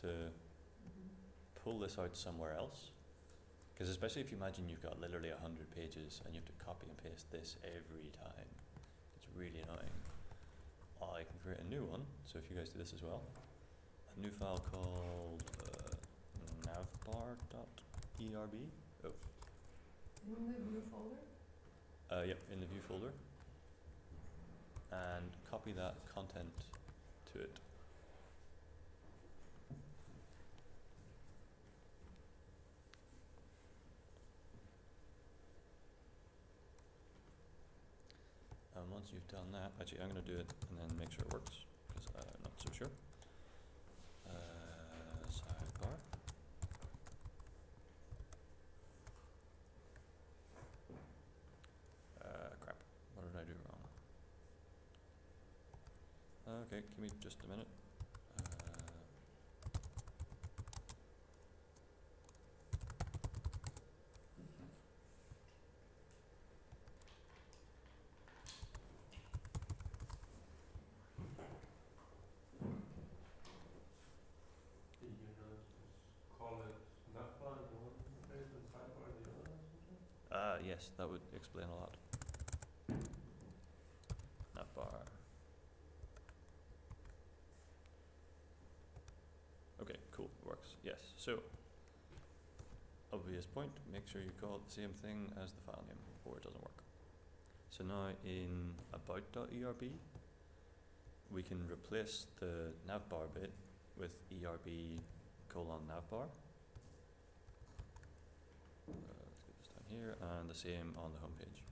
[SPEAKER 1] to pull this out somewhere else. Because especially if you imagine you've got literally 100 pages and you have to copy and paste this every time, it's really annoying. I can create a new one, so if you guys do this as well, a new file called navbar.erb. Oh.
[SPEAKER 3] In the view folder?
[SPEAKER 1] Yep, in the view folder. And copy that content to it. And once you've done that, actually I'm going to do it and then make sure it works, because I'm not so sure. Sidebar. Crap, what did I do wrong? Okay, give me just a minute.
[SPEAKER 2] You know, just call it navbar and
[SPEAKER 1] Yes, that would explain a lot. Navbar. Okay, cool, works. Yes, so obvious point, make sure you call it the same thing as the file name or it doesn't work. So now in about.erb, we can replace the navbar bit with erb:navbar. Let's get this down here, and the same on the home page.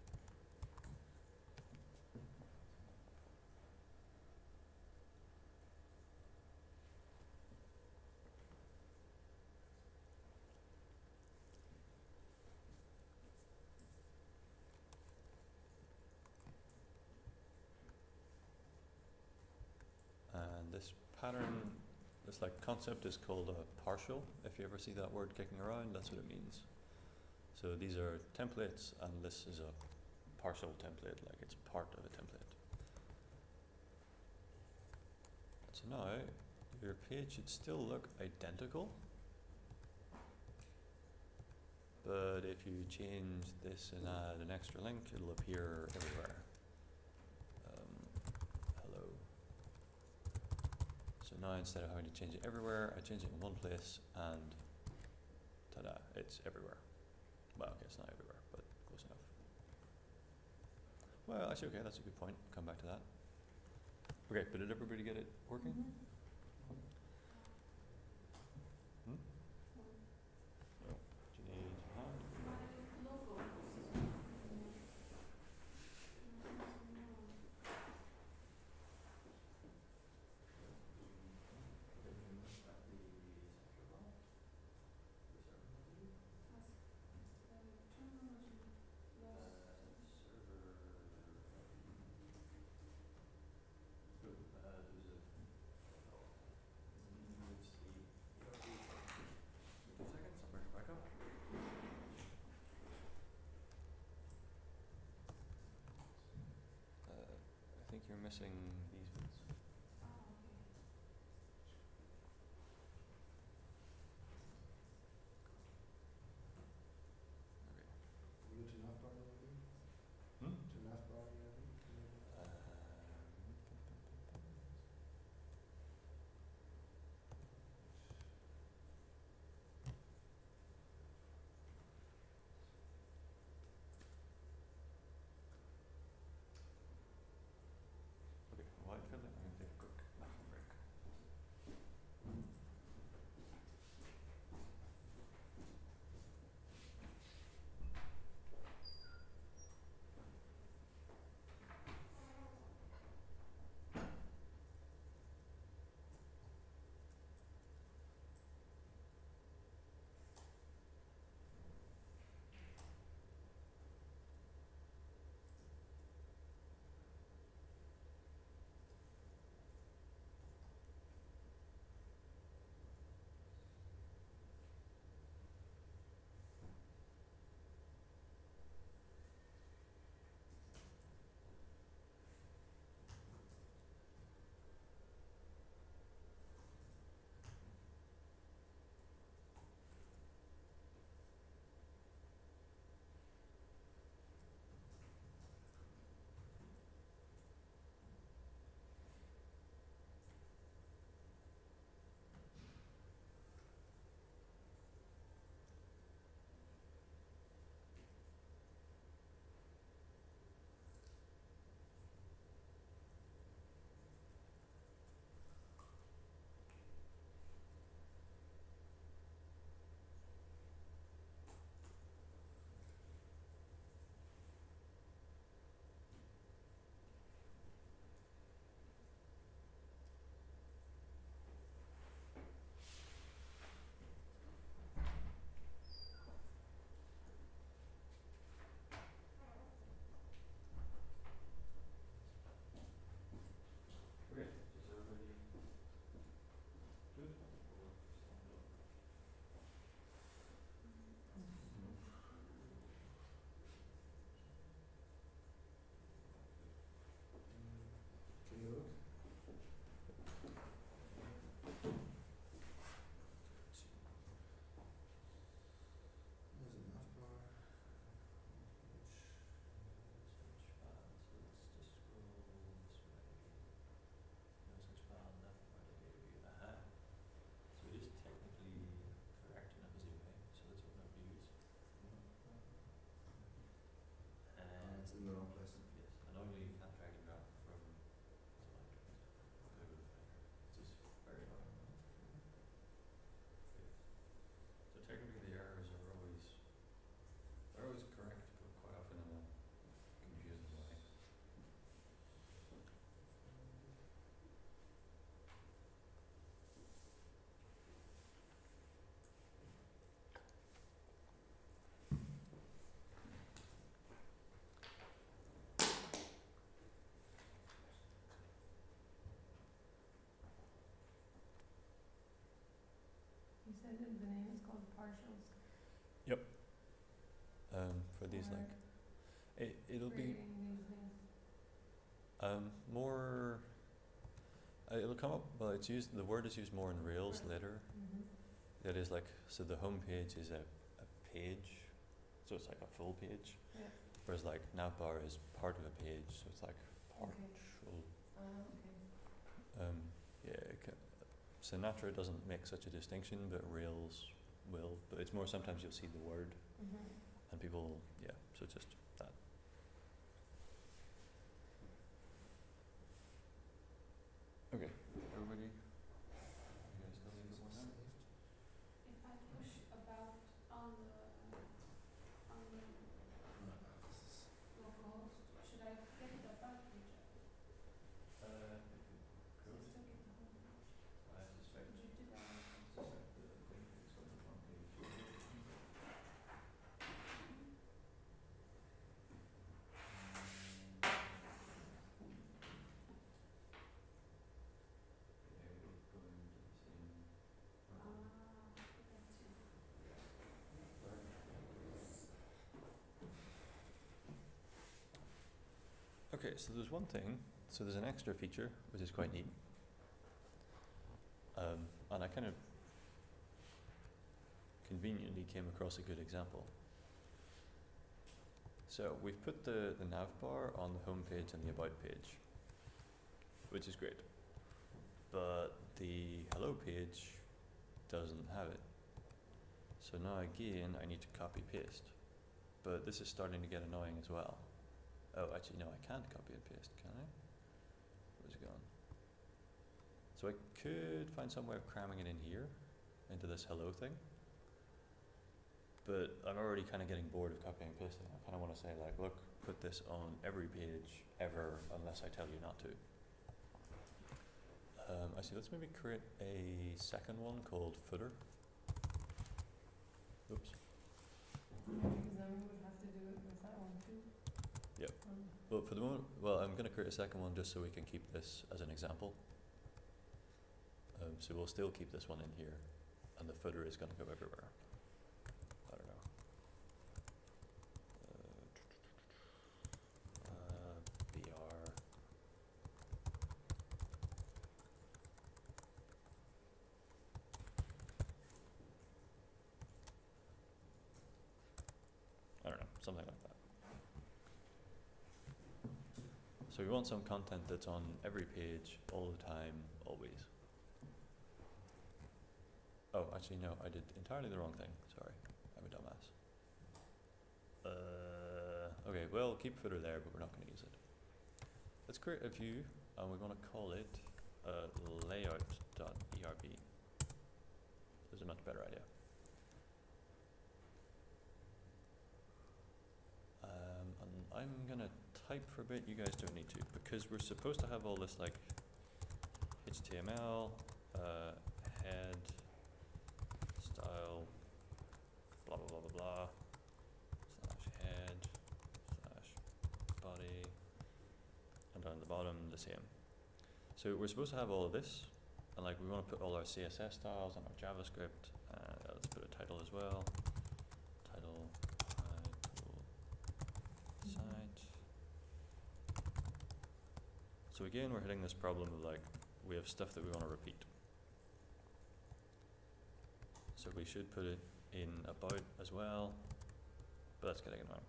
[SPEAKER 1] And this pattern, this like concept is called a partial. If you ever see that word kicking around, that's what it means. So these are templates, and this is a partial template, like it's part of a template. So now your page should still look identical, but if you change this and add an extra link, it'll appear everywhere. Hello. So now instead of having to change it everywhere, I change it in one place and ta-da, it's everywhere. Well, okay, it's not everywhere, but close enough. Well, actually, okay, that's a good point. Come back to that. Okay, but did everybody get it working?
[SPEAKER 3] Mhm.
[SPEAKER 1] Hmm? No. Do you need a hand?
[SPEAKER 4] My logo is
[SPEAKER 1] I think you're missing these bits.
[SPEAKER 5] Will it to navbar ERB?
[SPEAKER 1] Hmm?
[SPEAKER 5] To navbar ERB?
[SPEAKER 1] Okay,
[SPEAKER 3] said that the name is called partials.
[SPEAKER 1] For these
[SPEAKER 3] for
[SPEAKER 1] like, it'll be
[SPEAKER 3] creating these things.
[SPEAKER 1] more. It'll come up. Well, it's used. The word is used more in Rails later.
[SPEAKER 3] Mm-hmm.
[SPEAKER 1] It is like, so the home page is a page, so it's like a full page.
[SPEAKER 3] Yeah.
[SPEAKER 1] Whereas like navbar is part of a page, so it's like partial.
[SPEAKER 3] Okay.
[SPEAKER 1] Yeah, Sinatra doesn't make such a distinction, but Rails will. But it's more sometimes you'll see the word,
[SPEAKER 3] Mm-hmm.
[SPEAKER 1] and people, yeah. So it's just that. Okay, everybody. You guys still need one now?
[SPEAKER 4] If I push about on the localhost, should I get the about page up? So I still get the home page.
[SPEAKER 1] I suspect.
[SPEAKER 4] Could you do that?
[SPEAKER 1] The link is on the front page. Okay, so there's one thing. So there's an extra feature which is quite neat, and I kind of conveniently came across a good example. So we've put the navbar on the home page and the about page, which is great, but the hello page doesn't have it. So now again I need to copy paste, but this is starting to get annoying as well. Oh, actually no, I can't copy and paste, can I? Where's it gone? So I could find some way of cramming it in here, into this hello thing, but I'm already kind of getting bored of copying and pasting. I kind of want to say like, look, put this on every page ever, unless I tell you not to. Actually, let's maybe create a second one called footer. Oops.
[SPEAKER 3] Because then we would have to do it with that one too.
[SPEAKER 1] Yep. Well, for the moment, I'm going to create a second one just so we can keep this as an example. So we'll still keep this one in here, and the footer is going to go everywhere. I don't know. BR. I don't know, something like that. So we want some content that's on every page, all the time, always. Oh, actually no, I did entirely the wrong thing. Sorry, I'm a dumbass. Okay, well, keep footer there, but we're not going to use it. Let's create a view, and we're going to call it layout.erb. This is a much better idea. And I'm going to type for a bit. You guys don't need to, because we're supposed to have all this like HTML, head, style, blah blah blah blah blah, slash head, slash body, and down the bottom the same. So we're supposed to have all of this, and like we want to put all our CSS styles and our JavaScript. Let's put a title as well. Title, site. So again, we're hitting this problem of like we have stuff that we want to repeat. So we should put it in about as well, but that's getting annoying.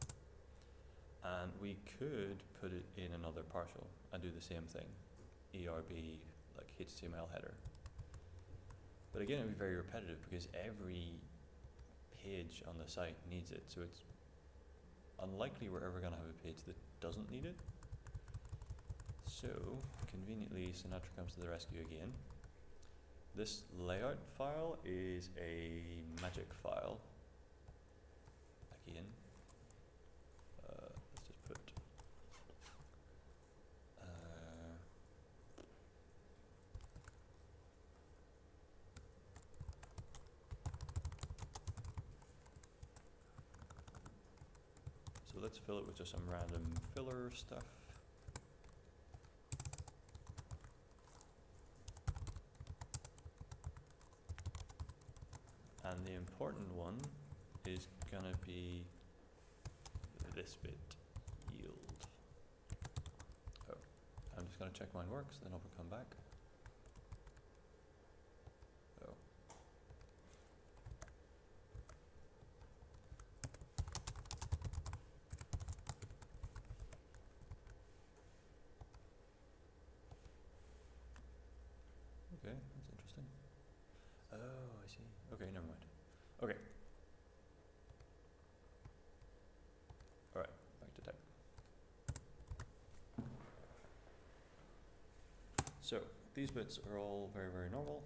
[SPEAKER 1] And we could put it in another partial and do the same thing, ERB, like HTML header. But again, it would be very repetitive because every page on the site needs it, so it's unlikely we're ever going to have a page that doesn't need it. So, conveniently, Sinatra comes to the rescue again. This layout file is a magic file. Again, let's just put so let's fill it with just some random filler stuff. important one is gonna be this bit, yield. Oh, I'm just gonna check mine works, then I'll come back. Oh. Okay, that's interesting. Oh, I see. Okay, never mind. Okay. Alright, back to type. So, these bits are all very, very normal.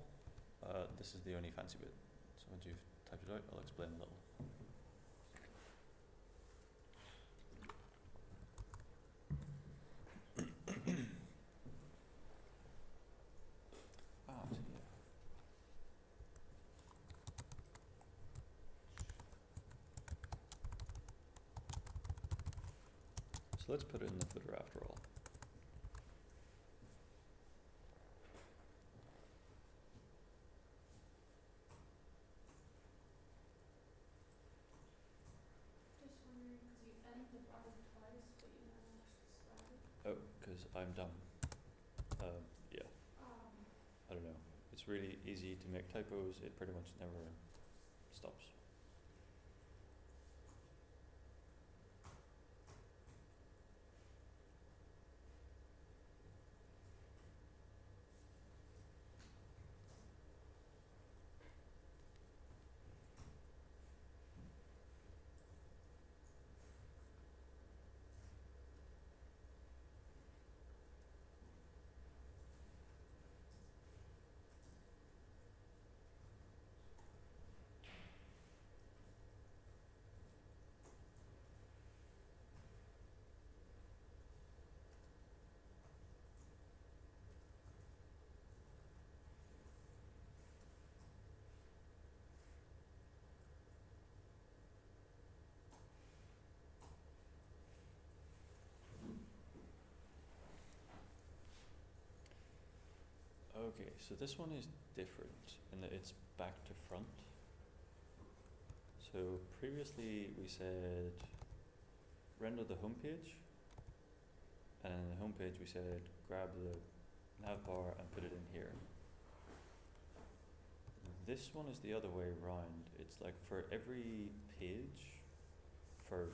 [SPEAKER 1] This is the only fancy bit. So once you've typed it out, I'll explain a little. So yeah. So let's put it in the footer after all.
[SPEAKER 4] Just wondering, because you end the bottom twice, but you never actually started.
[SPEAKER 1] Oh, because I'm dumb. Yeah, I don't know. It's really easy to make typos. It pretty much never stops. Okay, so this one is different in that it's back to front. So previously we said render the home page, and in the home page we said grab the nav bar and put it in here. This one is the other way around. It's like for every page, for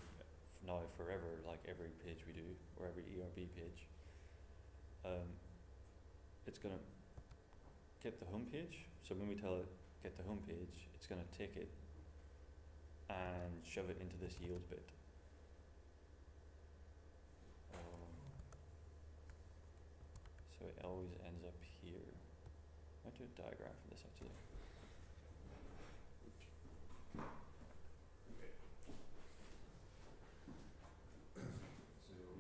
[SPEAKER 1] now forever, like every page we do, or every ERB page, it's gonna get the home page. So when we tell it get the home page, it's gonna take it and shove it into this yield bit. So it always ends up here. I might do a diagram for this actually. Okay. So we have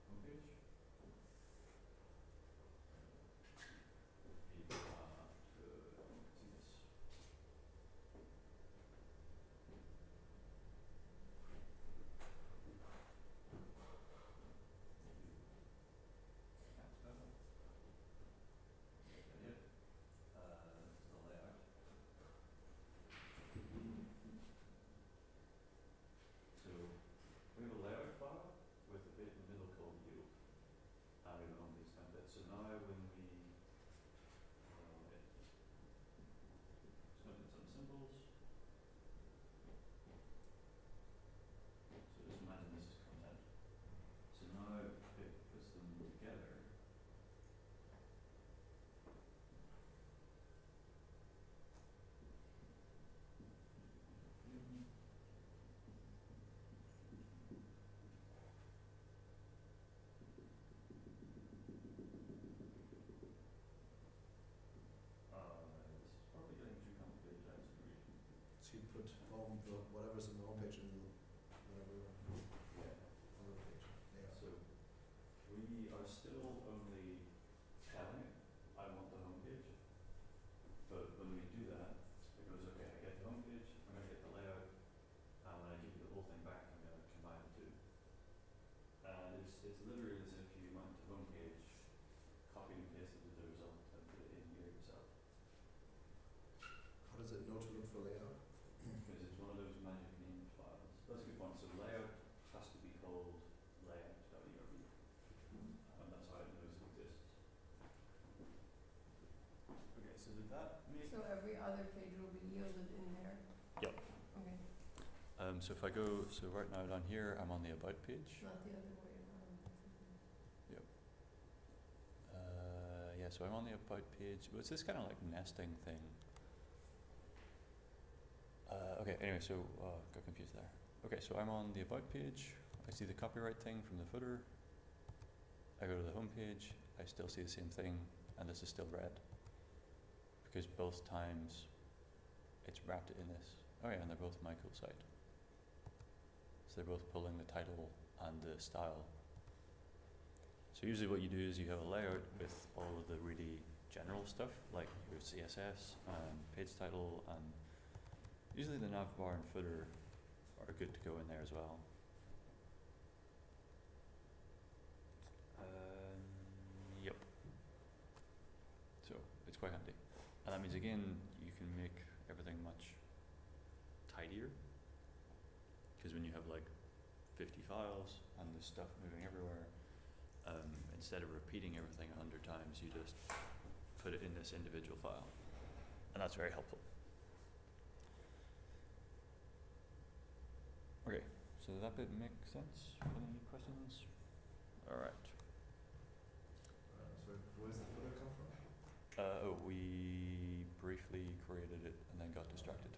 [SPEAKER 1] home page. People have to see this. That's better. Yeah. This is the layout. So we have a layout file with a bit in the middle called yield, and we have a home page template. So now when we just going to put some symbols. So just imagine this is content. So now it puts them together. This is probably getting too complicated to actually read.
[SPEAKER 5] So you put whatever's in the homepage in the whatever
[SPEAKER 1] Yeah.
[SPEAKER 5] other page. Yeah.
[SPEAKER 1] So we are still only telling it I want the home page. But when we do that, it goes, okay, I get the home page, I'm gonna get the layout, and when I give you the whole thing back, I'm gonna combine the two. And it's literally as if you went to home page, copied and pasted the result, and put it in here yourself. so did that make?
[SPEAKER 3] So every other page will be yielded in there?
[SPEAKER 1] Yep.
[SPEAKER 3] Okay,
[SPEAKER 1] So if I go, so right now down here, I'm on the about page.
[SPEAKER 3] not the other way around.
[SPEAKER 1] Yep. Yeah, so I'm on the about page. Well, it's this kind of like nesting thing. Okay, anyway, so, got confused there. Okay, so I'm on the about page. I see the copyright thing from the footer. I go to the home page. I still see the same thing, and this is still red. Because both times it's wrapped in this. Oh yeah, and they're both my cool site. So they're both pulling the title and the style. So usually what you do is you have a layout with all of the really general stuff, like your CSS and page title, and usually the nav bar and footer are good to go in there as well. Yep. So it's quite handy. And that means again, you can make everything much tidier. Because when you have like 50 files and there's stuff moving everywhere, instead of repeating everything 100 times, you just put it in this individual file. And that's very helpful. Okay, so does that bit make sense? Any questions? Alright.
[SPEAKER 5] So where does the footer come from?
[SPEAKER 1] We briefly created it and then got distracted.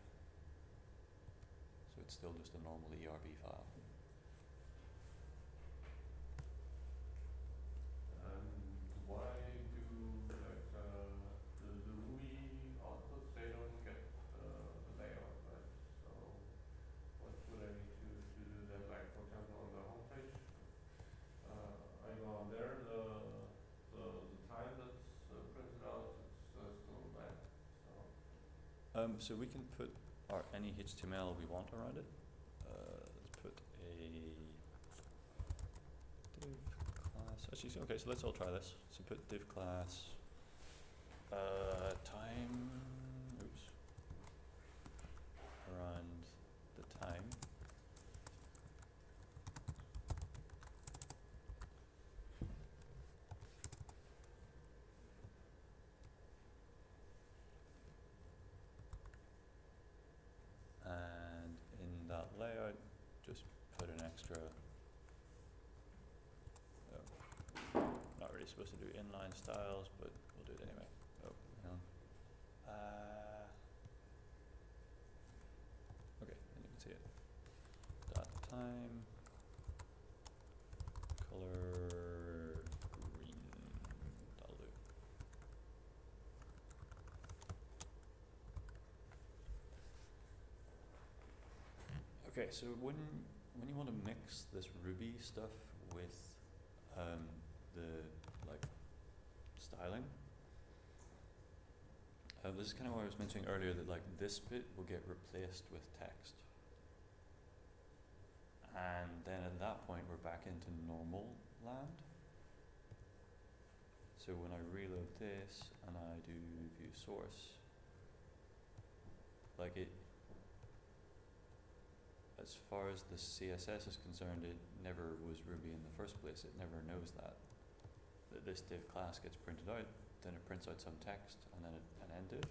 [SPEAKER 1] So it's still just a normal ERB file.
[SPEAKER 2] Why do like the Ruby outputs, they don't get the layout, right? So what would I need to do that? Like for example on the homepage, I go on there, the time that's printed out, it's still blank.
[SPEAKER 1] So we can put any HTML we want around it. Let's put a div class. Actually, okay, so let's all try this. So put div class time. Oops. Around the time. And in that layout, just put an extra. Not really supposed to do inline styles, but we'll do it anyway. Oh, hang on. Okay, then you can see it. Dot time. Color green. That'll do. Okay, so when you want to mix this Ruby stuff with the like styling, this is kind of what I was mentioning earlier, that like this bit will get replaced with text, and then at that point we're back into normal land. So when I reload this and I do view source, like it, as far as the CSS is concerned, it never was Ruby in the first place. It never knows that this div class gets printed out, then it prints out some text, and then an end div.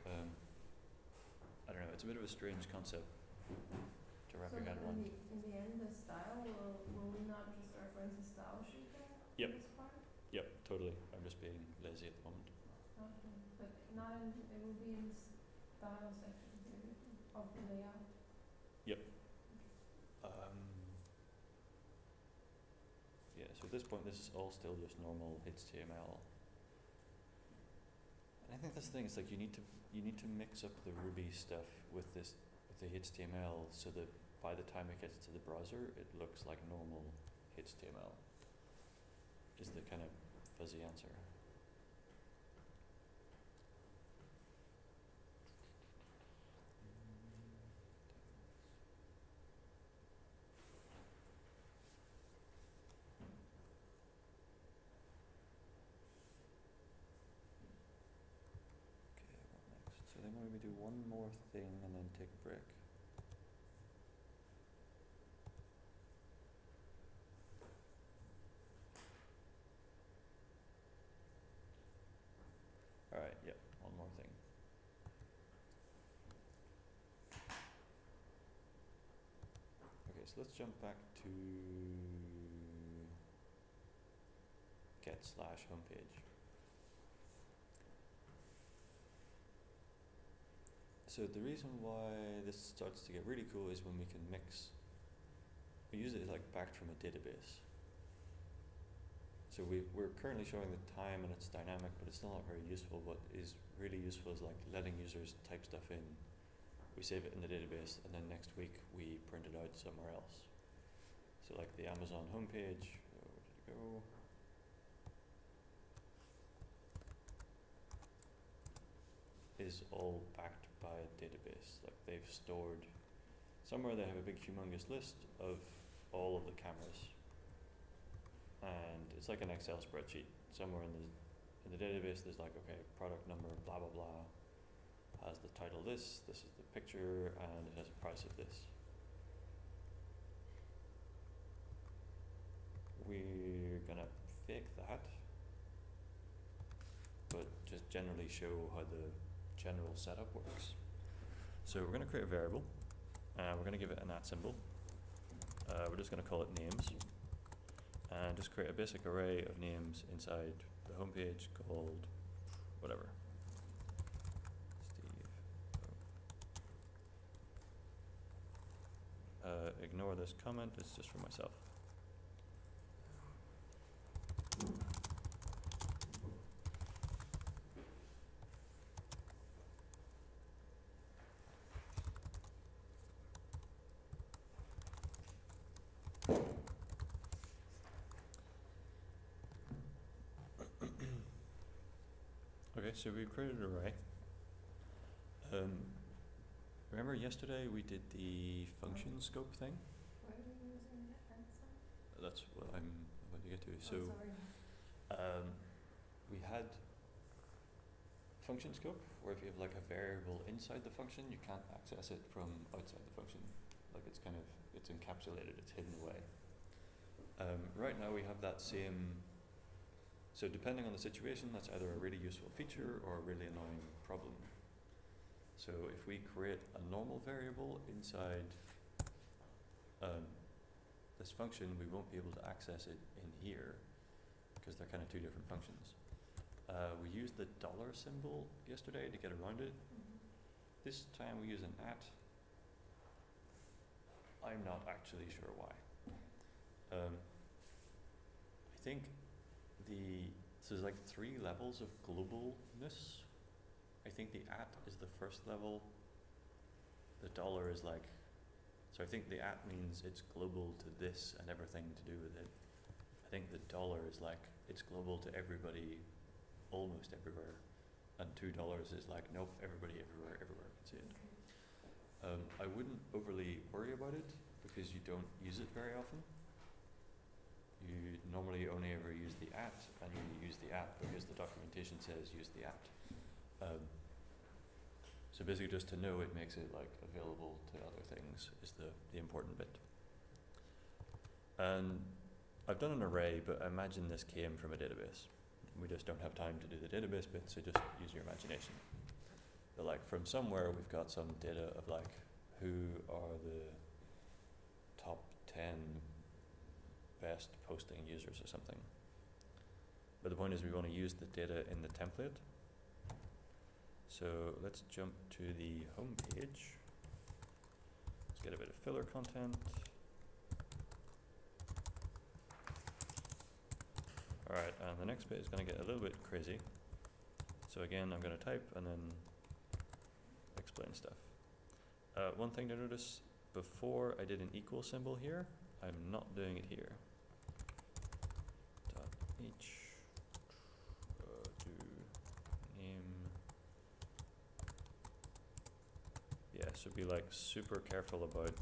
[SPEAKER 1] I don't know, it's a bit of a strange concept to wrap your head around.
[SPEAKER 3] In the end, the style, will we not just reference the style sheet then?
[SPEAKER 1] Yep.
[SPEAKER 3] This part?
[SPEAKER 1] Yep, totally. I'm just being lazy at the moment.
[SPEAKER 3] Okay, but not in, it will be in the style section maybe, of the layout.
[SPEAKER 1] Yeah, so at this point this is all still just normal HTML. And I think that's the thing, it's like you need to mix up the Ruby stuff with the HTML so that by the time it gets to the browser it looks like normal HTML, is the kind of fuzzy answer. So then maybe do one more thing and then take a break. let's jump back to get/homepage. So the reason why this starts to get really cool is when we can mix. We use it like backed from a database. So we're currently showing the time and it's dynamic, but it's still not very useful. What is really useful is like letting users type stuff in. We save it in the database, and then next week we print it out somewhere else. So like the Amazon homepage, where did it go? Is all backed by a database. Like they've stored, somewhere they have a big humongous list of all of the cameras. And it's like an Excel spreadsheet. Somewhere in the database there's like, okay, product number, blah blah blah, has the title this is the picture, and it has a price of this. We're gonna fake that, but just generally show how the general setup works. So we're gonna create a variable, we're gonna give it an @ symbol. We're just gonna call it names, and just create a basic array of names inside the homepage called whatever. Steve. Ignore this comment, it's just for myself. Okay, so we've created an array. Remember yesterday we did the function scope thing?
[SPEAKER 3] Why are we using the answer?
[SPEAKER 1] That's what I'm about to get to. So
[SPEAKER 3] Oh, sorry.
[SPEAKER 1] we had function scope, where if you have like a variable inside the function, you can't access it from outside the function. Like it's encapsulated, it's hidden away. Right now we have that same. So depending on the situation, that's either a really useful feature or a really annoying problem. So if we create a normal variable inside this function, we won't be able to access it in here because they're kind of two different functions. We used the $ symbol yesterday to get around it. This time we use an @. I'm not actually sure why. I think so there's like 3 levels of globalness. I think the @ is the first level. The $ is like, so I think the @ means it's global to this and everything to do with it. I think the $ is like, it's global to everybody, almost everywhere. And $2 is like, nope, everybody everywhere can see it. I wouldn't overly worry about it because you don't use it very often. You normally only ever use the @ and you use the @ because the documentation says use the @. So basically just to know it makes it like available to other things is the important bit. And I've done an array, but I imagine this came from a database. We just don't have time to do the database bit, so just use your imagination. But like from somewhere we've got some data of like who are the top 10 best posting users or something. But the point is we want to use the data in the template. So let's jump to the home page. Let's get a bit of filler content. Alright, and the next bit is going to get a little bit crazy. So again, I'm going to type and then explain stuff. One thing to notice, before I did an equal symbol here, I'm not doing it here. H do name. Yeah, so be like super careful about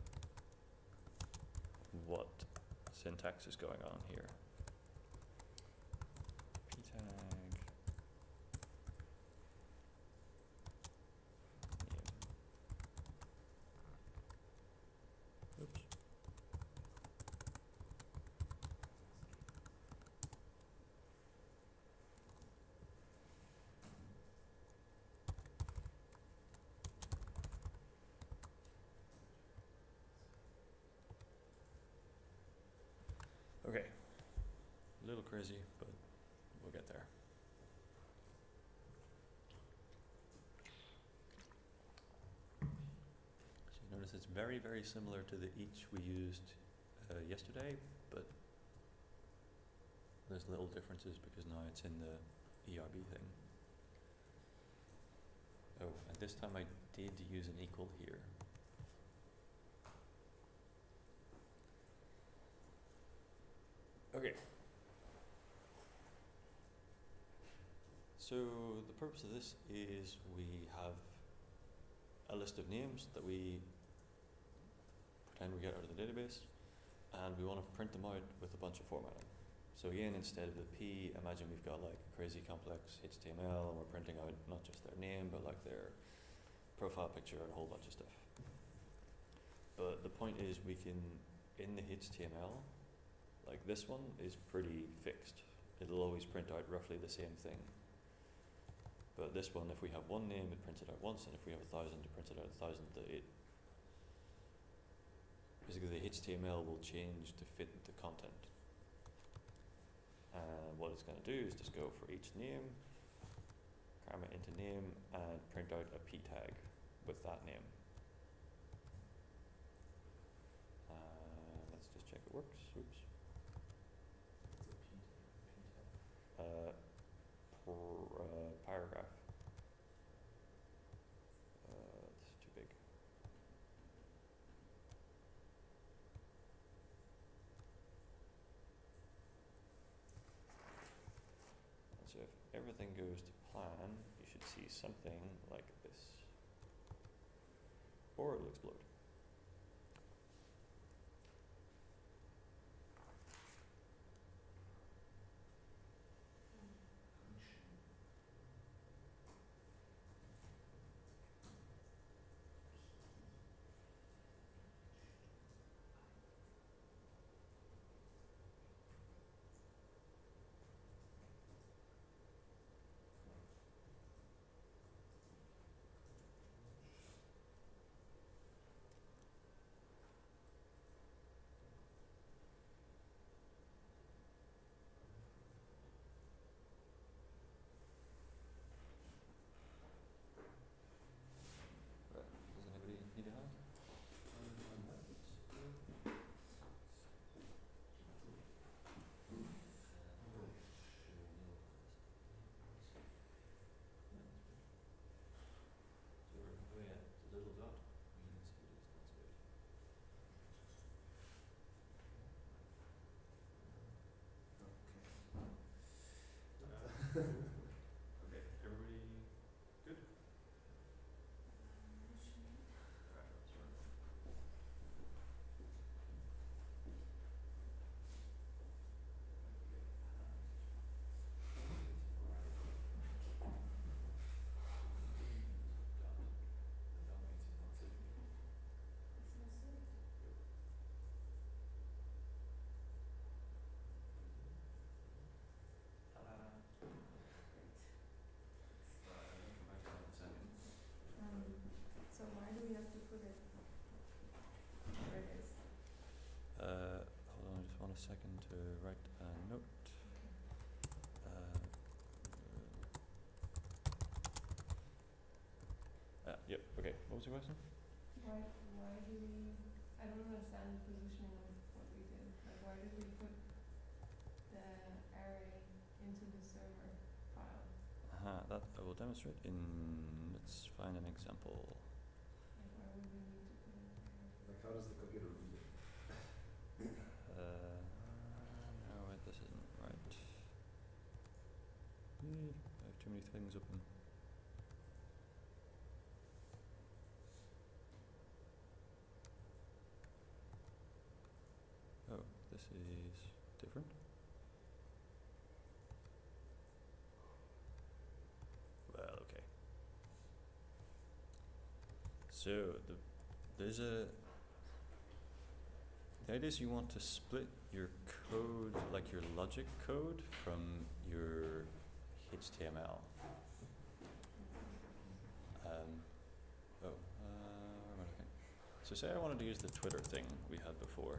[SPEAKER 1] what syntax is going on here. P tag. Name. Oops. crazy, but we'll get there. So you notice it's very, very similar to the each we used yesterday, but there's little differences because now it's in the ERB thing. Oh, and this time I did use an equal here. Okay. So the purpose of this is we have a list of names that we pretend we get out of the database, and we want to print them out with a bunch of formatting. So again, instead of the P, imagine we've got like a crazy complex HTML and we're printing out not just their name, but like their profile picture and a whole bunch of stuff. But the point is we can, in the HTML, like this one is pretty fixed. It'll always print out roughly the same thing. But this one, if we have one name, it prints it out once, and if we have 1,000, it prints it out 1,000. Basically the HTML will change to fit the content. And what it's going to do is just go for each name, cram it into name, and print out a P tag with that name. Let's just check it works. Oops. Paragraph. It's too big. So if everything goes to plan, you should see something like this. Or it will explode. Right. Does anybody need a hand? Oh yeah, the little dot means it is not so good. Okay, everybody good? Alright, let's run.
[SPEAKER 3] So why do we have to put it where it is?
[SPEAKER 1] Hold on, I just want a second to write a note. Yep, okay. What was your question?
[SPEAKER 3] Why do we, I don't understand the positioning of what we did. Like why did we put the array into the server file?
[SPEAKER 1] That I will demonstrate in, let's find an example.
[SPEAKER 3] Like why would we need to put it there?
[SPEAKER 5] Like, how does the computer read it?
[SPEAKER 1] No, wait, this isn't right. I have too many things open. Oh, this is different. Well, okay. So the idea is you want to split your code, like your logic code, from your HTML. Where am I looking? So say I wanted to use the Twitter thing we had before.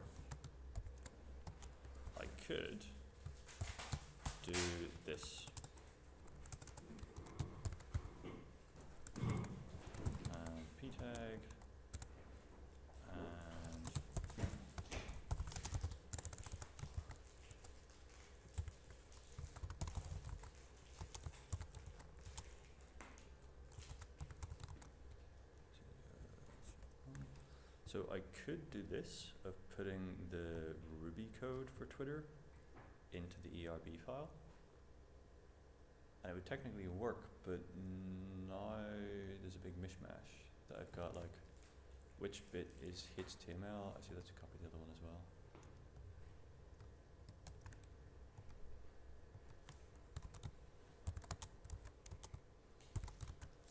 [SPEAKER 1] I could do this. And p tag, and so I could do this of putting the Ruby code for Twitter into the ERB file, and it would technically work, but now there's a big mishmash that I've got, like, which bit is HTML. Actually, let's copy the other one as well.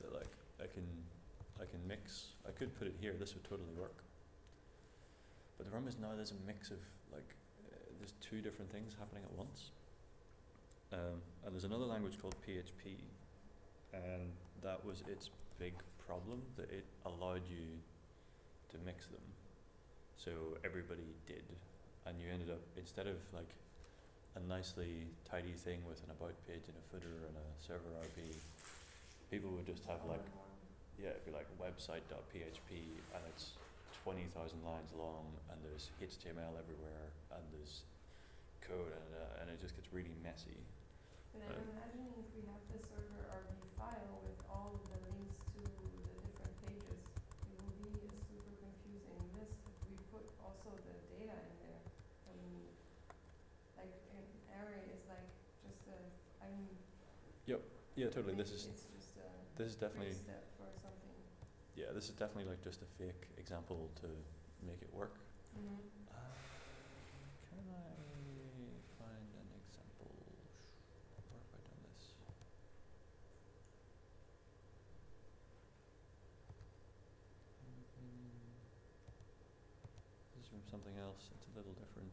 [SPEAKER 1] That, like, I can mix. I could put it here. This would totally work. But the problem is now there's a mix of, like, there's two different things happening at once. And there's another language called PHP, and that was its big problem, that it allowed you to mix them. So everybody did, and you ended up, instead of like a nicely tidy thing with an about page and a footer and a server RP, people would just have like, yeah, it'd be like website.php, and it's 20,000 lines long, and there's HTML everywhere, and there's code, and it just gets really messy.
[SPEAKER 3] And I'm imagining if we have the server RB file with all of the links to the different pages, it will be a super confusing list if we put also the data in there. I mean, like an array is like just a, I mean.
[SPEAKER 1] Yeah, totally.
[SPEAKER 3] maybe
[SPEAKER 1] This is definitely,
[SPEAKER 3] great step for something.
[SPEAKER 1] yeah, this is definitely like just a fake example to make it work.
[SPEAKER 3] Mm-hmm.
[SPEAKER 1] Can I find an example? Where have I done this? This is from something else. It's a little different.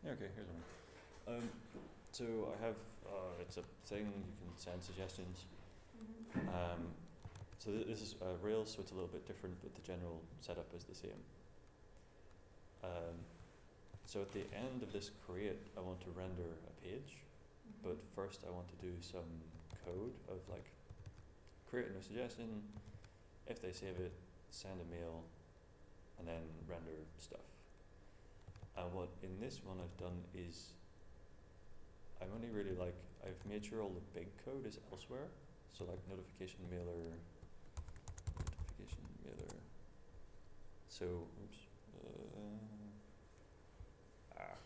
[SPEAKER 1] Yeah, okay, here's one. So I have, it's a thing, you can send suggestions.
[SPEAKER 3] Mm-hmm.
[SPEAKER 1] So this is Rails, so it's a little bit different, but the general setup is the same. So at the end of this create, I want to render a page, but first I want to do some code of like, create a new suggestion, if they save it, send a mail, and then render stuff. And what in this one I've done is, I'm only really like, I've made sure all the big code is elsewhere. So like notification mailer. So, oops.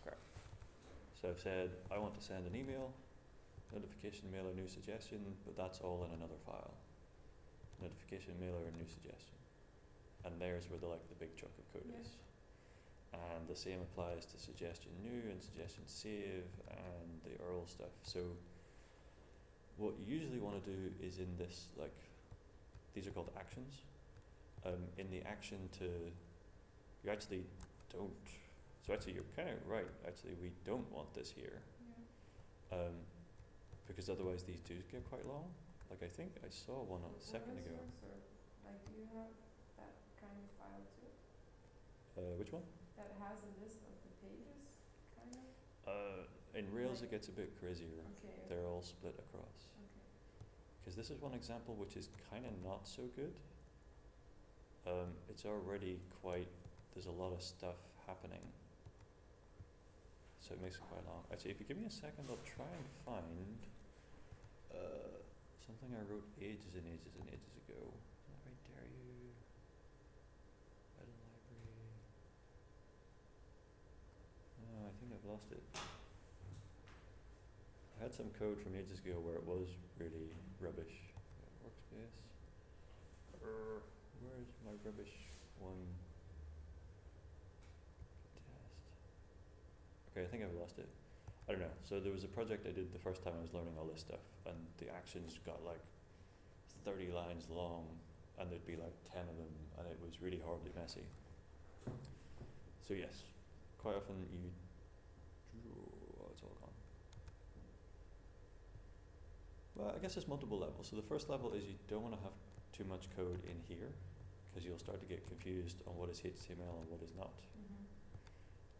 [SPEAKER 1] Crap. So I've said, I want to send an email, notification mailer, new suggestion, but that's all in another file. Notification mailer, new suggestion. And there's where the big chunk of code is. And the same applies to suggestion new and suggestion save and the URL stuff. So what you usually want to do is in this, like, these are called actions. In the action to, you actually don't, so actually you're kind of right, actually we don't want this here.
[SPEAKER 3] Yeah.
[SPEAKER 1] Because otherwise these do get quite long. Like I think I saw one a second ago.
[SPEAKER 3] Like, do you have that kind of file too?
[SPEAKER 1] Which one?
[SPEAKER 3] That has a list of the pages, kind of?
[SPEAKER 1] In Rails it gets a bit crazier.
[SPEAKER 3] Okay.
[SPEAKER 1] They're all split across.
[SPEAKER 3] Okay.
[SPEAKER 1] Because this is one example which is kind of not so good. It's already quite, there's a lot of stuff happening. So it makes it quite long. Actually, if you give me a second, I'll try and find something I wrote ages and ages and ages ago. I dare you. Idle library. Oh, I think I've lost it. I had some code from ages ago where it was really rubbish. Workspace. Where's my rubbish one? Test. Okay, I think I've lost it. I don't know. So there was a project I did the first time I was learning all this stuff, and the actions got like 30 lines long, and there'd be like 10 of them, and it was really horribly messy. So yes, quite often you, oh, it's all gone. Well, I guess there's multiple levels. So the first level is you don't want to have too much code in here, because you'll start to get confused on what is HTML and what is not.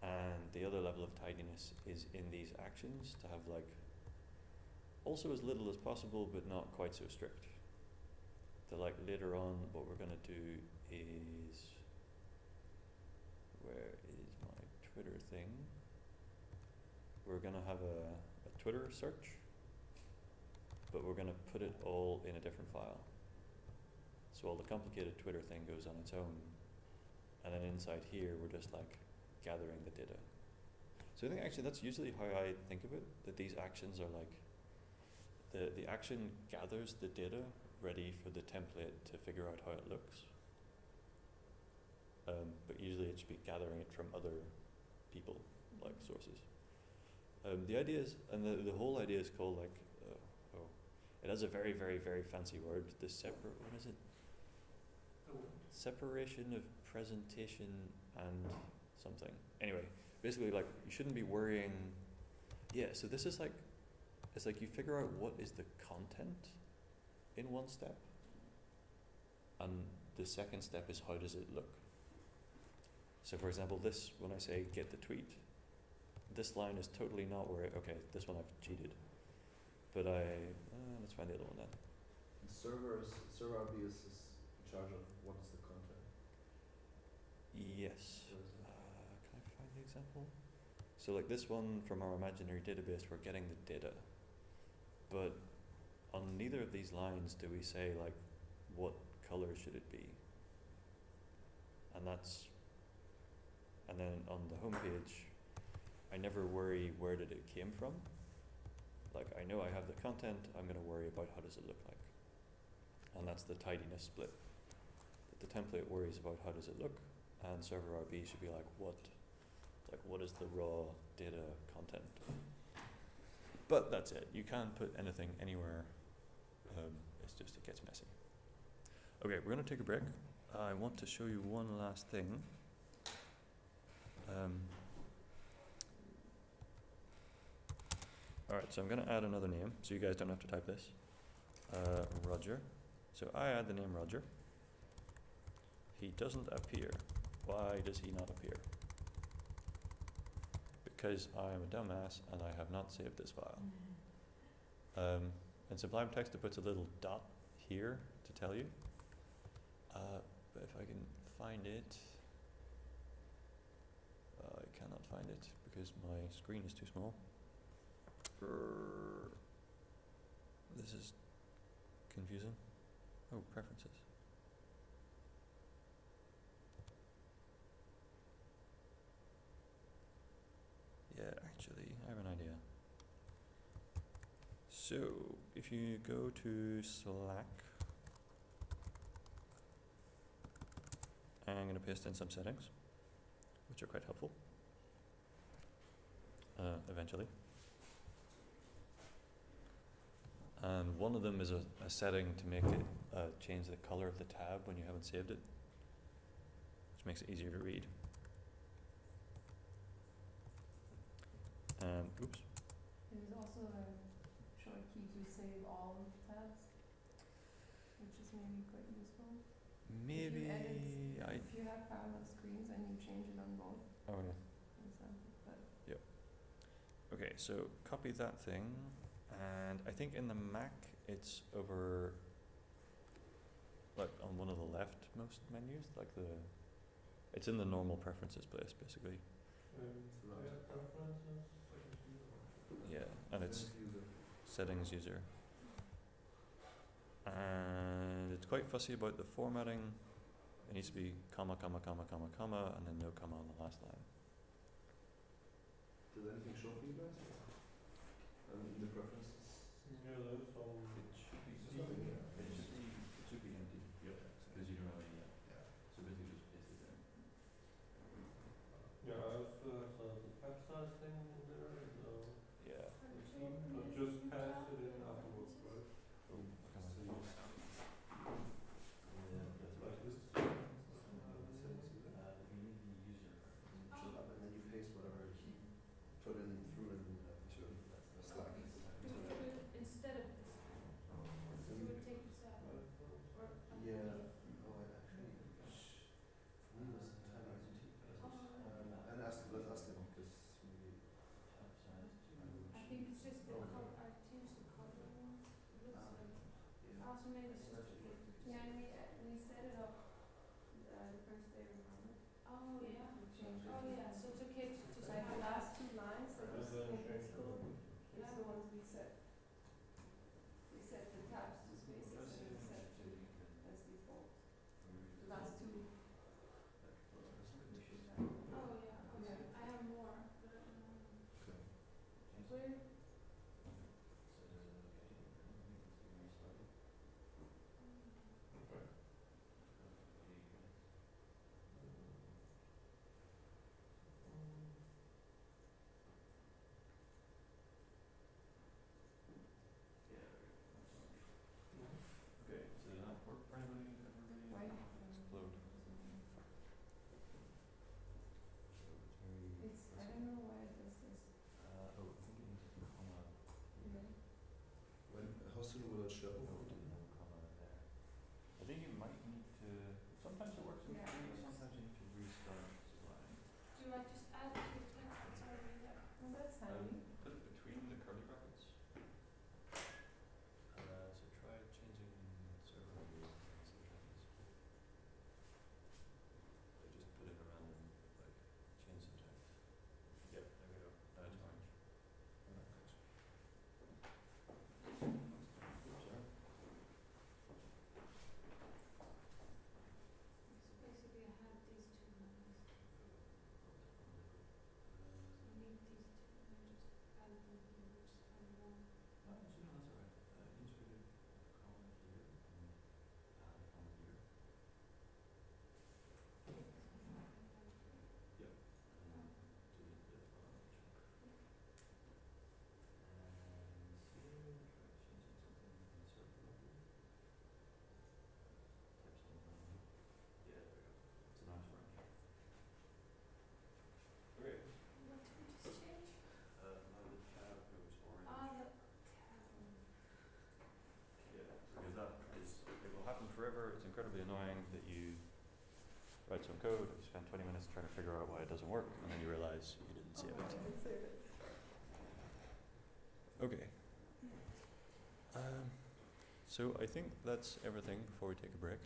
[SPEAKER 1] And the other level of tidiness is in these actions to have like also as little as possible, but not quite so strict. So like later on, what we're gonna do is, where is my Twitter thing? We're gonna have a Twitter search, but we're gonna put it all in a different file. So all the complicated Twitter thing goes on its own, and then inside here we're just like gathering the data. So I think actually that's usually how I think of it, that these actions are like, the action gathers the data ready for the template to figure out how it looks. But usually it should be gathering it from other people, like sources. The idea is, and the whole idea is called like, it has a very, very, very fancy word, what is it? Separation of presentation and something. Anyway, basically like you shouldn't be worrying, so this is like, it's like you figure out what is the content in one step, and the second step is how does it look. So for example, this, when I say get the tweet, this line is totally not where, okay, this one I've cheated. But let's find the other one then.
[SPEAKER 5] And server RB is in charge of what is the content.
[SPEAKER 1] Yes.
[SPEAKER 5] What is it?
[SPEAKER 1] Can I find the example? So like this one from our imaginary database, we're getting the data. But on neither of these lines do we say like, what color should it be? And then on the home page, I never worry where did it came from. Like I know I have the content, I'm gonna worry about how does it look like. And that's the tidiness split. The template worries about how does it look, and server RB should be like what is the raw data content. But that's it. You can't put anything anywhere. It's just it gets messy. Okay, we're gonna take a break. I want to show you one last thing. Alright, so I'm gonna add another name, so you guys don't have to type this. Roger. So I add the name Roger. He doesn't appear. Why does he not appear? Because I am a dumbass and I have not saved this file. In Sublime Text it puts a little dot here to tell you. But if I can find it, I cannot find it because my screen is too small. This is confusing. Oh, preferences. Yeah, actually, I have an idea. So, if you go to Slack, I'm going to paste in some settings, which are quite helpful, eventually. And one of them is a setting to make it change the color of the tab when you haven't saved it, which makes it easier to read. And oops.
[SPEAKER 3] There's also a short key to save all tabs, which is maybe quite useful.
[SPEAKER 1] Maybe
[SPEAKER 3] If you have parallel screens and you change it on both,
[SPEAKER 1] Oh yeah.
[SPEAKER 3] for example, but
[SPEAKER 1] Okay, so copy that thing, and I think in the Mac it's over, like on one of the leftmost menus, like it's in the normal preferences place basically.
[SPEAKER 2] Preferences.
[SPEAKER 1] Yeah, and it's
[SPEAKER 5] User.
[SPEAKER 1] settings user. And it's quite fussy about the formatting. It needs to be comma, comma, comma, comma, comma, and then no comma on the last line.
[SPEAKER 5] Does anything show for you guys? In the preferences?
[SPEAKER 2] Yeah, there's some.
[SPEAKER 1] It should be
[SPEAKER 5] There's nothing here.
[SPEAKER 1] it should be empty.
[SPEAKER 5] Yep.
[SPEAKER 1] Because you don't have any yet.
[SPEAKER 5] Yeah.
[SPEAKER 1] So basically just paste it there.
[SPEAKER 2] Yeah, I also have the tab size thing in there, and
[SPEAKER 1] Yeah.
[SPEAKER 2] but just pass it in afterwards, right?
[SPEAKER 1] Oh, come on.
[SPEAKER 5] So you
[SPEAKER 1] Yeah, that's
[SPEAKER 2] Like this.
[SPEAKER 5] settings user.
[SPEAKER 1] We need the user.
[SPEAKER 5] And then you paste whatever key put in through into Slack.
[SPEAKER 4] Do we put it instead of this?
[SPEAKER 3] Sweet.
[SPEAKER 2] Okay.
[SPEAKER 1] Okay, so did that work for anybody? Everybody?
[SPEAKER 3] Wait.
[SPEAKER 1] Explode.
[SPEAKER 3] It's, I don't know why it does this.
[SPEAKER 1] Oh, I think it needs a comma here.
[SPEAKER 3] Yeah.
[SPEAKER 5] When, how soon will it show?
[SPEAKER 1] No, it didn't have a comma there. I think you might need to, sometimes it works in
[SPEAKER 3] Yeah,
[SPEAKER 1] between,
[SPEAKER 3] it's just-
[SPEAKER 1] sometimes you need to restart Sublime.
[SPEAKER 4] Do I just add to the text that's already there?
[SPEAKER 3] Well, that's handy.
[SPEAKER 1] Put it between the curly brackets. So try changing server view and see what happens. Like just put in a random, like, change subject. Yep, there we go. Now it's orange. Sorry.
[SPEAKER 4] So basically I have these two numbers. So I need these two and I just add them here, which is kind of long.
[SPEAKER 1] No, actually, no, that's alright. Insert a comma here and add a comma here. Yep. And then delete the bottom chunk. And here, try changing something in circle view. Type something random. Yeah, there we go. So now it's orange. Okay.
[SPEAKER 4] What did we just change?
[SPEAKER 1] Now the tab goes orange.
[SPEAKER 4] The tab.
[SPEAKER 1] Yeah, because that is, it will happen forever. It's incredibly annoying that you write some code, you spend 20 minutes trying to figure out why it doesn't work, and then you realize you didn't save it.
[SPEAKER 3] Save it.
[SPEAKER 1] Okay. So I think that's everything before we take a break.